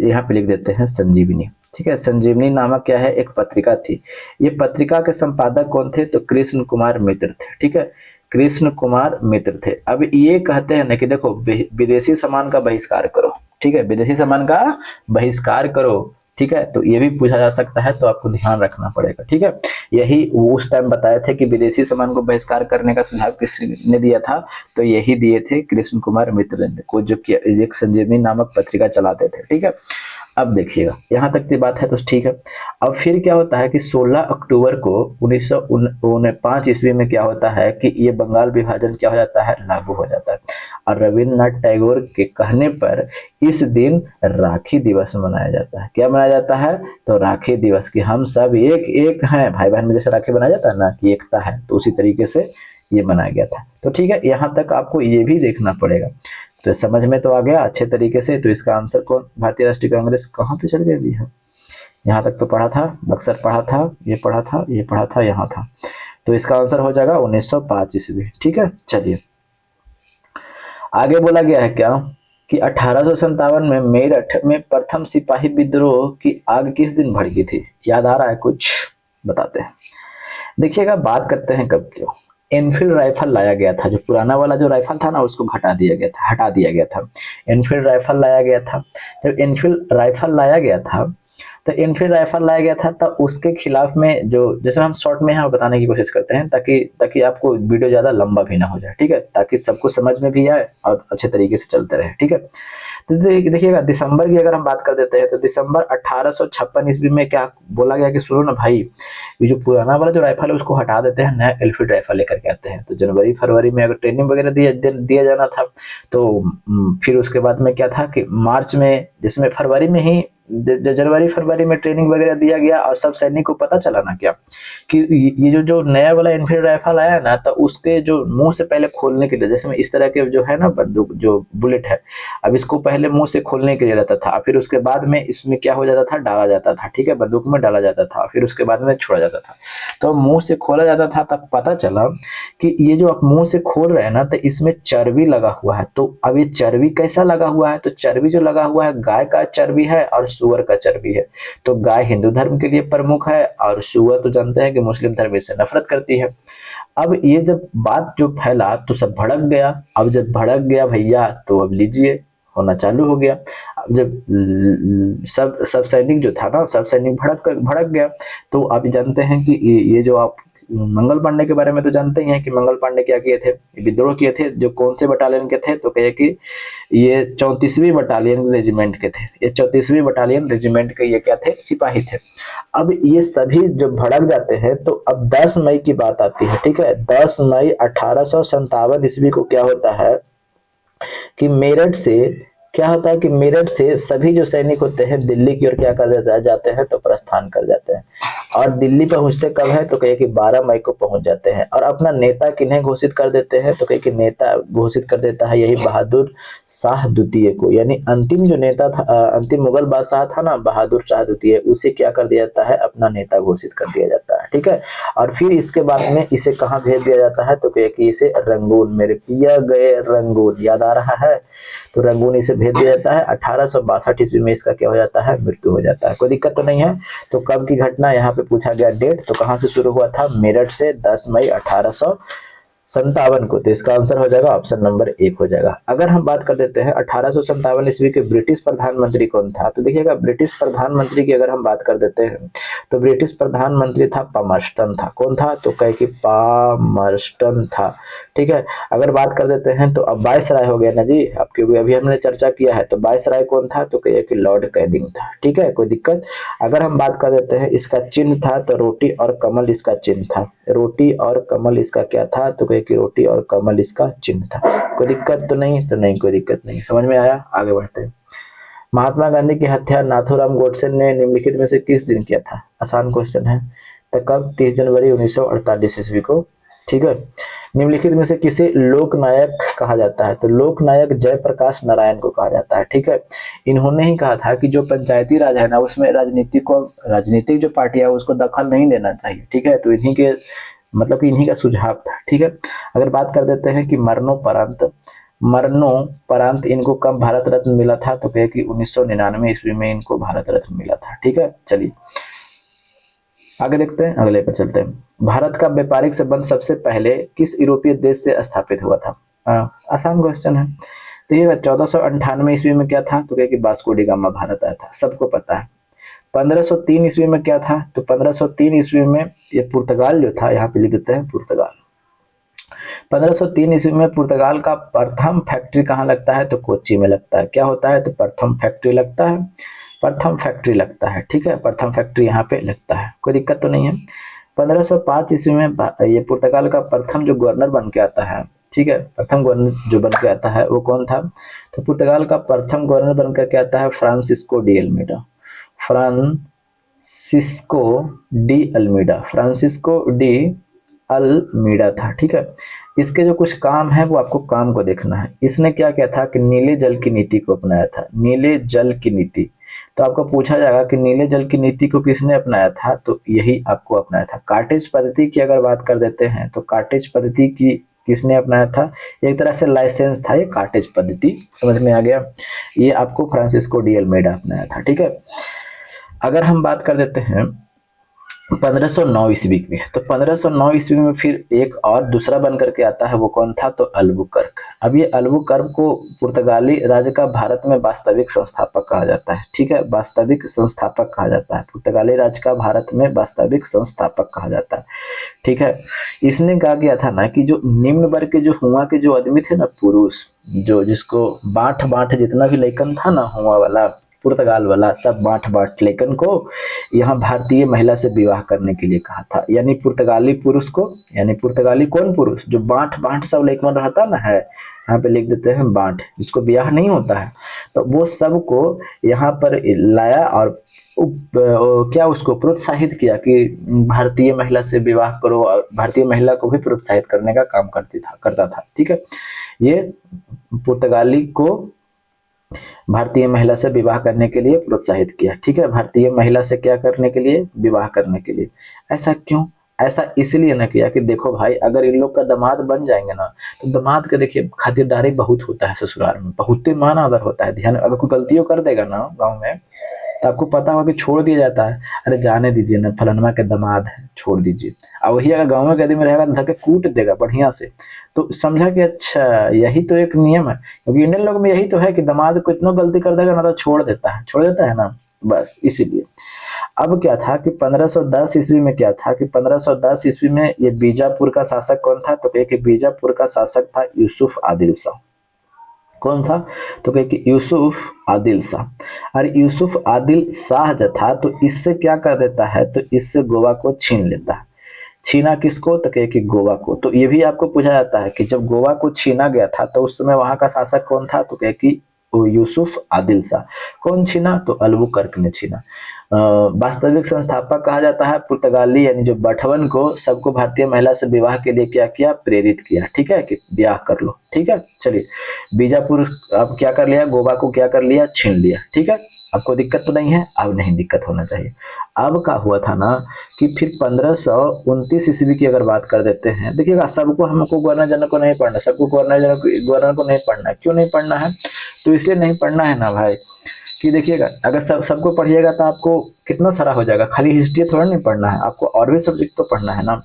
S1: यहाँ पे लिख देते हैं संजीवनी, ठीक है। संजीवनी नामक क्या है, एक पत्रिका थी। ये पत्रिका के संपादक कौन थे, तो कृष्ण कुमार मित्र थे, ठीक है। कृष्ण कुमार मित्र थे। अब ये कहते हैं ना कि देखो, विदेशी सामान का बहिष्कार करो, ठीक है, विदेशी सामान का बहिष्कार करो, ठीक है। तो ये भी पूछा जा सकता है, तो आपको ध्यान रखना पड़ेगा, ठीक है। यही वो उस टाइम बताए थे कि विदेशी सामान को बहिष्कार करने का सुझाव किसने दिया था, तो यही दिए थे कृष्ण कुमार मित्र ने, को जो एक संजीवनी नामक पत्रिका चलाते थे, ठीक है। अब देखिएगा, यहाँ तक की बात है तो ठीक है। अब फिर क्या होता है कि 16 अक्टूबर को 1905 ईस्वी में क्या होता है कि ये बंगाल विभाजन क्या हो जाता है, लागू हो जाता है। और रविन्द्रनाथ टैगोर के कहने पर इस दिन राखी दिवस मनाया जाता है। क्या मनाया जाता है, तो राखी दिवस, कि हम सब एक एक हैं, भाई बहन में जैसे राखी बनाया जाता है ना, कि एकता है, तो उसी तरीके से ये बनाया गया था। तो ठीक है, यहाँ तक आपको ये भी देखना पड़ेगा। तो समझ में तो आ गया अच्छे तरीके से। तो इसका आंसर कौन, भारतीय राष्ट्रीय कांग्रेस कहाँ पे चल गया जी, हाँ यहाँ तक तो पढ़ा था, बक्सर पढ़ा था, ये पढ़ा था, ये पढ़ा था, यहाँ था। तो इसका आंसर हो जाएगा 1905 ईस्वी, ठीक है। चलिए, आगे बोला गया है क्या कि 1857 में मेरठ में प्रथम सिपाही विद्रोह की आग किस दिन भड़की थी, याद आ रहा है कुछ, बताते हैं। देखिएगा, बात करते हैं कब क्यों। एनफील्ड राइफल लाया गया था, जो पुराना वाला जो राइफल था ना, उसको हटा दिया गया था। एनफील्ड राइफल लाया गया था। जब एनफील्ड राइफल लाया गया था, तो एनफील्ड राइफल लाया गया था, तब उसके खिलाफ में जो, जैसे हम शॉर्ट में यहाँ बताने की कोशिश करते हैं, ताकि ताकि आपको वीडियो ज्यादा लंबा भी ना हो जाए, ठीक है, ताकि सबको समझ में भी आए और अच्छे तरीके से चलते रहे, ठीक है। तो देखिएगा, दिसंबर की अगर हम बात कर देते हैं, तो दिसंबर 1856 ईस्वी में क्या बोला गया कि सुनो ना भाई, ये जो पुराना वाला जो राइफल है उसको हटा देते हैं, नया एनफील्ड राइफल लेकर के आते हैं। तो जनवरी फरवरी में अगर ट्रेनिंग वगैरह दिया जाना था, तो फिर उसके बाद में क्या था कि मार्च में, जिसमें फरवरी में ही, जनवरी फरवरी में ट्रेनिंग वगैरह दिया गया, और सब सैनिक को पता चला ना क्या कि ये जो नया वाला एनफील्ड राइफल आया ना, तो उसके जो मुंह से पहले खोलने के लिए, जैसे में इस तरह के जो है ना बंदूक, जो बुलेट है, अब इसको पहले मुंह से खोलने के लिए रहता था, फिर उसके बाद में इसमें क्या हो जाता था, डाला जाता था, ठीक है, बंदूक में डाला जाता था, फिर उसके बाद में छोड़ा जाता था। तो मुंह से खोला जाता था, तब पता चला कि ये जो आप मुंह से खोल रहे हैं ना, तो इसमें चर्बी लगा हुआ है। तो अब ये चर्बी कैसा लगा हुआ है, तो चर्बी जो लगा हुआ है, गाय का चर्बी है और सुअर का चर्बी है। तो गाय हिंदू धर्म के लिए प्रमुख है, और सुअर तो जानते हैं कि मुस्लिम धर्म इससे नफरत करती है। अब ये जब बात जो फैला, तो सब भड़क गया। अब जब भड़क गया भैया, तो अब लीजिए, होना चालू हो गया। अब जब सब सैनिक जो था ना, सब सैनिक भड़क गया। तो आप जानते हैं कि ये जो आप मंगल पांडे के बारे में तो जानते ही हैं कि मंगल पांडे क्या किए थे, विद्रोह किए थे। जो कौन से बटालियन के थे, तो कहे कि ये 34वीं बटालियन रेजिमेंट के थे। ये 34वीं बटालियन रेजिमेंट के ये क्या थे, सिपाही थे। अब ये सभी जब भड़क जाते हैं तो अब 10 मई की बात आती है, ठीक है। 10 मई 1857 ईस्वी को क्या होता है कि मेरठ से क्या होता है कि मेरठ से सभी जो सैनिक होते हैं दिल्ली की ओर क्या कर जाते हैं, तो प्रस्थान कर जाते हैं। और दिल्ली पहुंचते कब है, तो कहे कि 12 मई को पहुंच जाते हैं। और अपना नेता किन्हें घोषित कर देते हैं, तो कहे कि नेता घोषित कर देता है यही बहादुर शाह द्वितीय को। यानी अंतिम जो नेता था, अंतिम मुगल बादशाह था ना बहादुर शाह द्वितीय, उसे क्या कर दिया जाता है, अपना नेता घोषित कर दिया जाता है, ठीक है। और फिर इसके बाद में इसे कहाँ भेज दिया जाता है, तो कहे कि इसे रंगून, मेरे पिया गए रंगून, याद आ रहा है, तो रंगून इसे भेज दिया जाता है। 1862 ईस्वी में इसका क्या हो जाता है, मृत्यु हो जाता है। कोई दिक्कत तो नहीं है। तो कब की घटना यहाँ पे पूछा गया डेट, तो कहाँ से शुरू हुआ था, मेरठ से 10 मई 1857 को। तो इसका आंसर हो जाएगा ऑप्शन नंबर 1 हो जाएगा। अगर हम बात कर देते हैं 1857 ईस्वी के ब्रिटिश प्रधानमंत्री कौन था, तो देखिएगा ब्रिटिश प्रधानमंत्री की अगर हम बात कर देते हैं तो ब्रिटिश प्रधानमंत्री था पामर्स्टन था। कौन था, तो कहे कि पामर्स्टन था, ठीक है। अगर बात कर देते हैं तो अब वायसराय हो गया ना जी, आपके अभी हमने चर्चा किया है। तो वायसराय कौन था, तो कहे कि लॉर्ड कैनिंग था, ठीक है, कोई दिक्कत। अगर हम बात कर देते हैं इसका चिन्ह था, तो रोटी और कमल इसका चिन्ह था। रोटी और कमल इसका क्या था, तो कहे कि रोटी और कमल इसका चिन्ह था। कोई दिक्कत तो नहीं, तो नहीं कोई दिक्कत नहीं, समझ में आया। आगे बढ़ते हैं। महात्मा गांधी की हत्या नाथूराम गोडसे ने निम्नलिखित में से किस दिन किया था, आसान क्वेश्चन है। तो कब, 30 जनवरी 1948 ईस्वी को, ठीक है। निम्नलिखित में से किसे लोकनायक कहा जाता है, तो लोकनायक जयप्रकाश नारायण को कहा जाता है, ठीक है। इन्होंने ही कहा था कि जो पंचायती राज है ना, उसमें राजनीतिक जो पार्टियां है उसको दखल नहीं देना चाहिए, ठीक है। तो इन्हीं के मतलब कि इन्हीं का सुझाव था, ठीक है। अगर बात कर देते हैं कि मरणोपरांत इनको कब भारत रत्न मिला था, तो कहे कि 1999 ईस्वी में इनको भारत रत्न मिला था, ठीक है। चलिए आगे देखते हैं, अगले पर चलते हैं। भारत का व्यापारिक संबंध सबसे पहले किस यूरोपीय देश से स्थापित हुआ था, आसान क्वेश्चन है। तो ये 1498 ईस्वी में क्या था, तो कहे कि वास्को डी गामा भारत आया था, सबको पता है। 1503 ईस्वी में क्या था, तो 1503 ईस्वी में ये पुर्तगाल जो था, यहाँ पे लिख देते हैं पुर्तगाल। 1503 ईस्वी में पुर्तगाल का प्रथम फैक्ट्री कहाँ लगता है, तो कोच्चि में लगता है। क्या होता है, तो प्रथम फैक्ट्री लगता है, प्रथम फैक्ट्री लगता है, ठीक है। प्रथम फैक्ट्री यहाँ पे लगता है, कोई दिक्कत तो नहीं है। 1505 ईस्वी में ये पुर्तगाल का प्रथम जो गवर्नर बन के आता है, ठीक है, प्रथम गवर्नर जो बन के आता है वो कौन था, तो पुर्तगाल का प्रथम गवर्नर बन करके आता है Francisco de Almeida. Francisco de Almeida था, ठीक है। इसके जो कुछ काम है वो आपको काम को देखना है। इसने क्या किया था कि नीले जल की नीति को अपनाया था, नीले जल की नीति। तो आपको पूछा जाएगा कि नीले जल की नीति को किसने अपनाया था, तो यही आपको अपनाया था। कार्टेज पद्धति की अगर बात कर देते हैं तो कार्टेज पद्धति की किसने अपनाया था, एक तरह से लाइसेंस था ये कार्टेज पद्धति, समझ में आ गया। ये आपको फ्रांसिस्को डी अल्मीडा अपनाया था, ठीक है। अगर हम बात कर देते हैं 1509 ईस्वी में, तो 1509 ईस्वी में फिर एक और दूसरा बन करके आता है, वो कौन था, तो अल्बुकर्क। अब ये अल्बुकर्क को पुर्तगाली राज्य का भारत में वास्तविक संस्थापक कहा जाता है, ठीक है, वास्तविक संस्थापक कहा जाता है। पुर्तगाली राज्य का भारत में वास्तविक संस्थापक कहा जाता है, ठीक है। इसने कहा गया था ना कि जो निम्न वर्ग के जो हुआ के जो आदमी थे ना, पुरुष, जो जिसको बांट बांट जितना भी लेकन था ना हुआ वाला, पुर्तगाल वाला, सब बांट बांट लेकन को यहाँ भारतीय महिला से विवाह करने के लिए कहा था। यानी पुर्तगाली पुरुष को, यानी पुर्तगाली कौन पुरुष, जो बांट बांट सब लेकन रहता ना है, यहाँ पे लिख देते हैं बांट, जिसको ब्याह नहीं होता है, तो वो सब को यहाँ पर लाया और क्या उसको प्रोत्साहित किया कि भारतीय महिला से विवाह करो, और भारतीय महिला को भी प्रोत्साहित करने का काम करता था, ठीक है। ये पुर्तगाली को भारतीय महिला से विवाह करने के लिए प्रोत्साहित किया, ठीक है, भारतीय महिला से क्या करने के लिए, विवाह करने के लिए। ऐसा क्यों, ऐसा इसलिए ना किया कि देखो भाई, अगर इन लोग का दामाद बन जाएंगे ना, तो दामाद का देखिए खातिरदारी बहुत होता है ससुराल में, बहुत ही मान आदर होता है, ध्यान। अगर कोई गलतियों कर देगा ना गाँव में, तो आपको पता होगा कि छोड़ दिया जाता है, अरे जाने दीजिए ना, फलानमा के दामाद है, छोड़ दीजिए। और वही अगर गाँव में आदमी रहेगा तो धक्के कूट देगा बढ़िया से। तो समझा कि अच्छा यही तो एक नियम है, क्योंकि इंडियन लोग में यही तो है कि दामाद को इतना गलती कर देगा ना तो छोड़ देता है ना, बस इसीलिए। अब क्या था कि 1510 ईस्वी में क्या था कि 1510 ईस्वी में ये बीजापुर का शासक कौन था, तो कहे कि बीजापुर का शासक था यूसुफ आदिल शाह। कौन था, तो कहे कि यूसुफ आदिल शाह। और यूसुफ आदिल शाह जो था तो इससे क्या कर देता है, तो इससे गोवा को छीन लेता है। छीना किसको, तो कहे कि गोवा को। तो ये भी आपको पूछा जाता है कि जब गोवा को छीना गया था तो उस समय वहां का शासक कौन था, तो कहे कि वो यूसुफ आदिल शाह। कौन छीना, तो अल्बुकर्क ने छीना। वास्तविक संस्थापक कहा जाता है पुर्तगाली, यानी जो बटवन को सबको भारतीय महिला से विवाह के लिए क्या किया, प्रेरित किया। ठीक है, कि ब्याह कर लो। ठीक है, चलिए बीजापुर अब क्या कर लिया, गोवा को क्या कर लिया, छीन लिया। ठीक है, आपको दिक्कत तो नहीं है, अब नहीं दिक्कत होना चाहिए। अब क्या हुआ था ना कि फिर 1529 ईस्वी की अगर बात कर देते हैं, देखिएगा सबको हमको गवर्नर जनरल को नहीं पढ़ना, सबको गवर्नर को नहीं पढ़ना। क्यों नहीं पढ़ना है, तो इसलिए नहीं पढ़ना है ना भाई कि देखिएगा अगर सबको पढ़िएगा तो आपको कितना सारा हो जाएगा, खाली हिस्ट्री थोड़ा नहीं पढ़ना है, आपको और भी सब्जेक्ट तो पढ़ना है ना।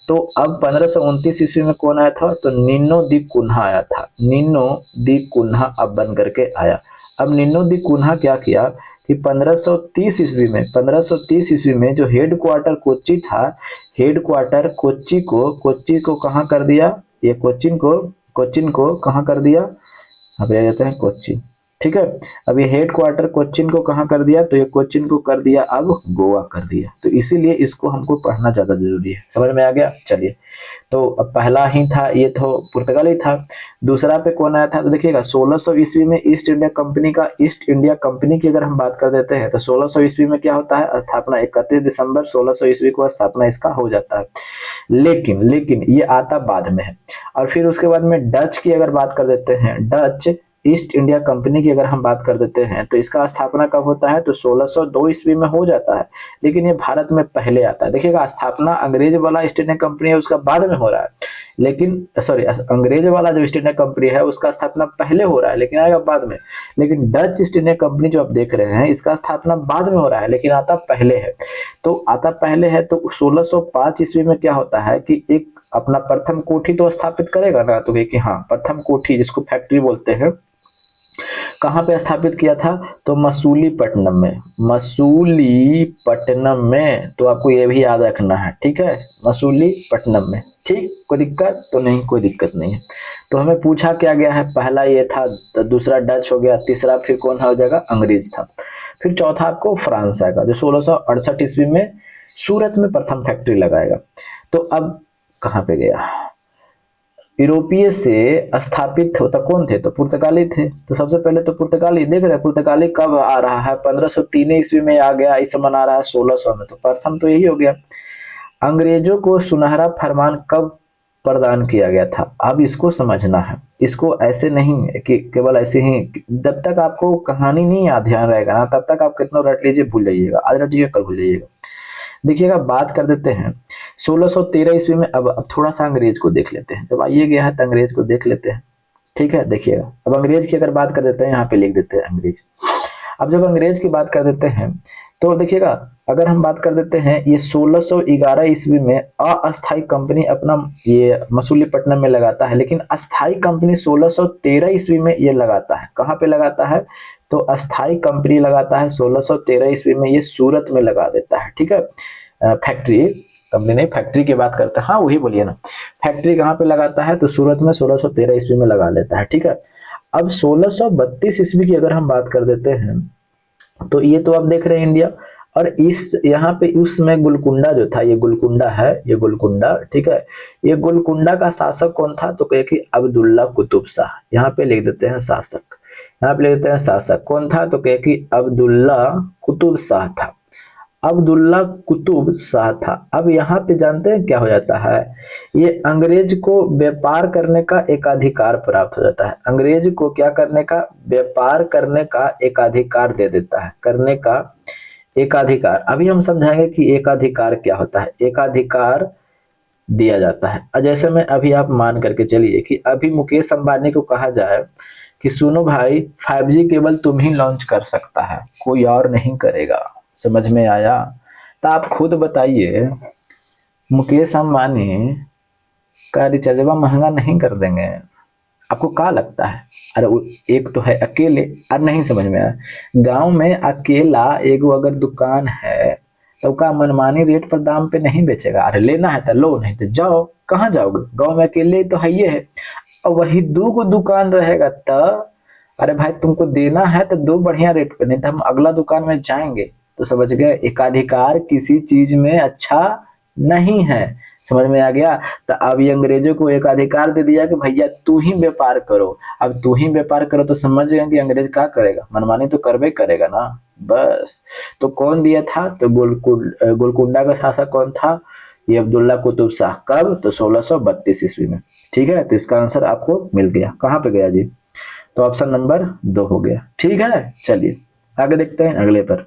S1: तो अब 1529 ईस्वी में कौन आया था, तो निन्नो दी कुन्हा आया था। निन्नो दी कुन्हा अब बन करके आया। अब निन्नो दी कुन्हा क्या किया कि 1530 ईस्वी में 1530 ईस्वी में जो हेड क्वार्टर कोच्चि था, हेड क्वार्टर कोच्चि को कहाँ कर दिया, ये कोच्चिन को कहाँ कर दिया, अब रह जाते हैं कोच्चि। ठीक है, अब ये हेड क्वार्टर कोच्चिन को कहाँ कर दिया, तो ये कोच्चिन को कर दिया अब गोवा कर दिया। तो इसीलिए इसको हमको पढ़ना ज्यादा जरूरी है। समझ में आ गया, चलिए। तो अब पहला ही था ये तो पुर्तगाली था। दूसरा पे कौन आया था, तो देखिएगा 1600 ईस्वी में ईस्ट इंडिया कंपनी की अगर हम बात कर देते हैं तो 1600 ईस्वी में क्या होता है, स्थापना 31 दिसंबर 1600 ईस्वी को स्थापना इसका हो जाता है। लेकिन ये आता बाद में है। और फिर उसके बाद में डच की अगर बात कर देते हैं, डच ईस्ट इंडिया कंपनी की अगर हम बात कर देते हैं तो इसका स्थापना कब होता है, तो 1602 ईस्वी में हो जाता है। लेकिन ये भारत में पहले आता है। देखिएगा स्थापना अंग्रेज वाला ईस्ट इंडिया कंपनी है उसका बाद में हो रहा है, लेकिन सॉरी अंग्रेज वाला जो ईस्ट इंडिया कंपनी है उसका स्थापना पहले हो रहा है लेकिन आएगा बाद में। लेकिन डच ईस्ट इंडिया कंपनी जो आप देख रहे हैं इसका स्थापना बाद में हो रहा है लेकिन आता पहले है। तो आता पहले है तो 1605 ईस्वी में क्या होता है कि एक अपना प्रथम कोठी तो स्थापित करेगा ना, तो कि हाँ प्रथम कोठी जिसको फैक्ट्री बोलते हैं, कहाँ पे स्थापित किया था, तो मसूलीपट्टनम में। मसूलीपट्टनम में, तो आपको ये भी याद रखना है। ठीक है, मसूलीपट्टनम में। ठीक, कोई दिक्कत तो नहीं, कोई दिक्कत नहीं है। तो हमें पूछा क्या गया है, पहला ये था, दूसरा डच हो गया, तीसरा फिर कौन हो जाएगा, अंग्रेज था। फिर चौथा आपको फ्रांस आएगा जो 1668 ईस्वी में सूरत में प्रथम फैक्ट्री लगाएगा। तो अब कहाँ पे गया, यूरोपीय से स्थापित होता कौन थे, तो पुर्तगाली थे। तो सबसे पहले तो पुर्तगाली देख रहे हैं, पुर्तगाली कब आ रहा है, 1503 ईस्वी में आ गया, इस समय आ रहा है 1600 में, तो प्रथम तो यही हो गया। अंग्रेजों को सुनहरा फरमान कब प्रदान किया गया था, अब इसको समझना है। इसको ऐसे नहीं है कि केवल ऐसे ही, जब तक आपको कहानी नहीं याद ध्यान रहेगा ना तब तक आप कितना रट लीजिए भूल जाइएगा, आज रटिए कल भूल जाइएगा। देखिएगा बात कर देते हैं 1613 ईस्वी में। अब थोड़ा सा अंग्रेज को देख लेते हैं, जब आइए गया है तो अंग्रेज को देख लेते हैं। ठीक है, देखिएगा अब अंग्रेज की अगर बात कर देते हैं, यहाँ पे लिख देते हैं अंग्रेज। अब जब अंग्रेज की बात कर देते हैं तो देखिएगा अगर हम बात कर देते हैं, ये 1611 ईस्वी में अस्थायी कंपनी अपना ये मसूलीपट्टनम में लगाता है, लेकिन अस्थायी कंपनी 1613 ईस्वी में ये लगाता है। कहाँ पे लगाता है, तो अस्थायी कंपनी लगाता है 1613 ईस्वी में, ये सूरत में लगा देता है। ठीक है, फैक्ट्री, कंपनी नहीं, फैक्ट्री की बात करते हैं, हाँ वही बोलिए ना। फैक्ट्री कहाँ पे लगाता है, तो सूरत में 1613 ईस्वी में लगा लेता है। ठीक है, अब 1632 ईस्वी की अगर हम बात कर देते हैं तो ये तो आप देख रहे हैं इंडिया, और इस यहाँ पे उसमें गोलकुंडा जो था, ये गोलकुंडा है, ये गोलकुंडा। ठीक है, ये गोलकुंडा का शासक कौन था, तो कहे कि अब्दुल्ला कुतुब शाह। यहाँ पे लिख देते हैं शासक, यहाँ पे लिख देते हैं शासक कौन था, तो कहे कि अब्दुल्ला कुतुब शाह था। अब्दुल्ला कुतुब शाह था। अब यहाँ पे जानते हैं क्या हो जाता है, ये अंग्रेज को व्यापार करने का एक अधिकार प्राप्त हो जाता है। अंग्रेज को क्या करने का, व्यापार करने का एक अधिकार दे देता है, करने का एकाधिकार। अभी हम समझाएंगे कि एकाधिकार क्या होता है। एकाधिकार दिया जाता है, जैसे में अभी आप मान करके चलिए कि अभी मुकेश अंबानी को कहा जाए कि सुनो भाई 5G केवल तुम ही लॉन्च कर सकता है, कोई और नहीं करेगा। समझ में आया, तो आप खुद बताइए मुकेश अंबानी का रिचार्जबा महंगा नहीं कर देंगे, आपको क्या लगता है। अरे एक तो है अकेले, और नहीं समझ में आया, गांव में अकेला एगो अगर दुकान है तो का मनमानी रेट पर दाम पे नहीं बेचेगा। अरे लेना है तो लो, नहीं तो जाओ। कहाँ जाओगे, गांव में अकेले ही तो है ये है। और वही दो को दुकान रहेगा तो अरे भाई तुमको देना है तो दो बढ़िया रेट पे, नहीं तो हम अगला दुकान में जाएंगे। तो समझ गए, एकाधिकार किसी चीज में अच्छा नहीं है। समझ में आ गया। तो अब ये अंग्रेजों को एकाधिकार दे दिया कि भैया तू ही व्यापार करो। अब तू ही व्यापार करो तो समझ गए कि अंग्रेज क्या करेगा, मनमानी तो करबे करेगा ना। बस। तो कौन दिया था, तो गोलकुंडा का शासक कौन था, ये अब्दुल्ला कुतुब शाह। कब, तो 1632 ईस्वी में। ठीक है, तो इसका आंसर आपको मिल गया। कहाँ पे गया जी, तो ऑप्शन नंबर 2 हो गया। ठीक है, चलिए आगे देखते हैं अगले पर।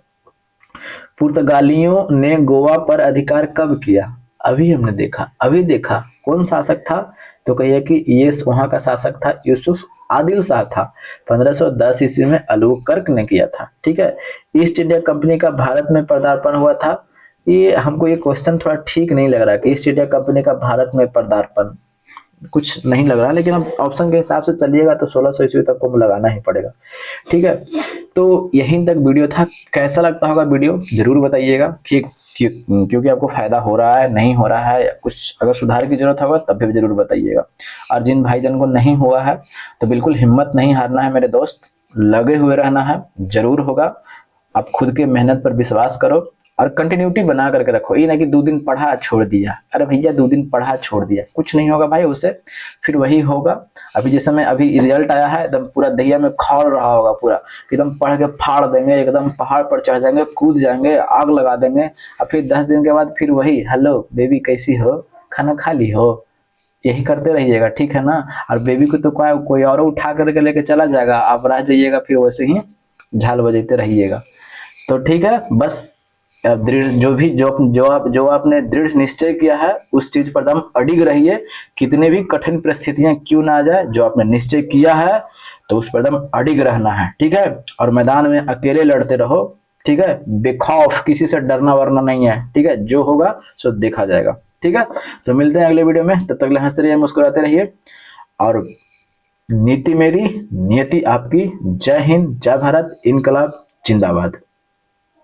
S1: पुर्तगालियों ने गोवा पर अधिकार कब किया। अभी हमने देखा, अभी देखा कौन शासक था, तो कहिए कि ये वहां का शासक था यूसुफ आदिल शाह था। 1510 ईस्वी में अलबुकर्क ने किया था। ठीक है, ईस्ट इंडिया कंपनी का भारत में पदार्पण हुआ था। ये हमको ये क्वेश्चन थोड़ा ठीक नहीं लग रहा कि ईस्ट इंडिया कंपनी का भारत में पदार्पण, कुछ नहीं लग रहा, लेकिन अब ऑप्शन के हिसाब से चलिएगा तो 1600 ईस्वी तक को लगाना ही पड़ेगा। ठीक है, तो यहीं तक वीडियो था। कैसा लगता होगा वीडियो जरूर बताइएगा कि क्योंकि आपको फायदा हो रहा है, नहीं हो रहा है, कुछ अगर सुधार की जरूरत होगा तब भी जरूर बताइएगा। और जिन भाईजन को नहीं हुआ है तो बिल्कुल हिम्मत नहीं हारना है मेरे दोस्त, लगे हुए रहना है, जरूर होगा। आप खुद के मेहनत पर विश्वास करो और कंटिन्यूटी बना करके रखो। ये ना कि 2 दिन पढ़ा छोड़ दिया, अरे भैया 2 दिन पढ़ा छोड़ दिया कुछ नहीं होगा भाई उससे, फिर वही होगा। अभी जिस समय अभी रिजल्ट आया है एकदम पूरा दहिया में खौल रहा होगा, पूरा एकदम पढ़ के फाड़ देंगे, एकदम पहाड़ पर चढ़ जाएंगे, कूद जाएंगे, आग लगा देंगे। और फिर 10 दिन के बाद फिर वही, हेलो बेबी कैसी हो, खाना खा ली हो, यही करते रहिएगा। ठीक है ना। और बेबी को तो कोई और उठा करके लेके चला जाएगा, आप रह जाइएगा फिर वैसे ही झाल बजाते रहिएगा। तो ठीक है, बस दृढ़ जो आपने दृढ़ निश्चय किया है उस चीज पर दम अडिग रहिए। कितने भी कठिन परिस्थितियां क्यों ना आ जाए, जो आपने निश्चय किया है तो उस पर दम अडिग रहना है। ठीक है, और मैदान में अकेले लड़ते रहो। ठीक है, बेखौफ, किसी से डरना वरना नहीं है। ठीक है, जो होगा सो देखा जाएगा। ठीक है, तो मिलते हैं अगले वीडियो में, तब तक हंसते रहिए, मुस्कुराते रहिए। और नीति मेरी, नियति आपकी। जय हिंद, जय भारत, इनकलाब जिंदाबाद।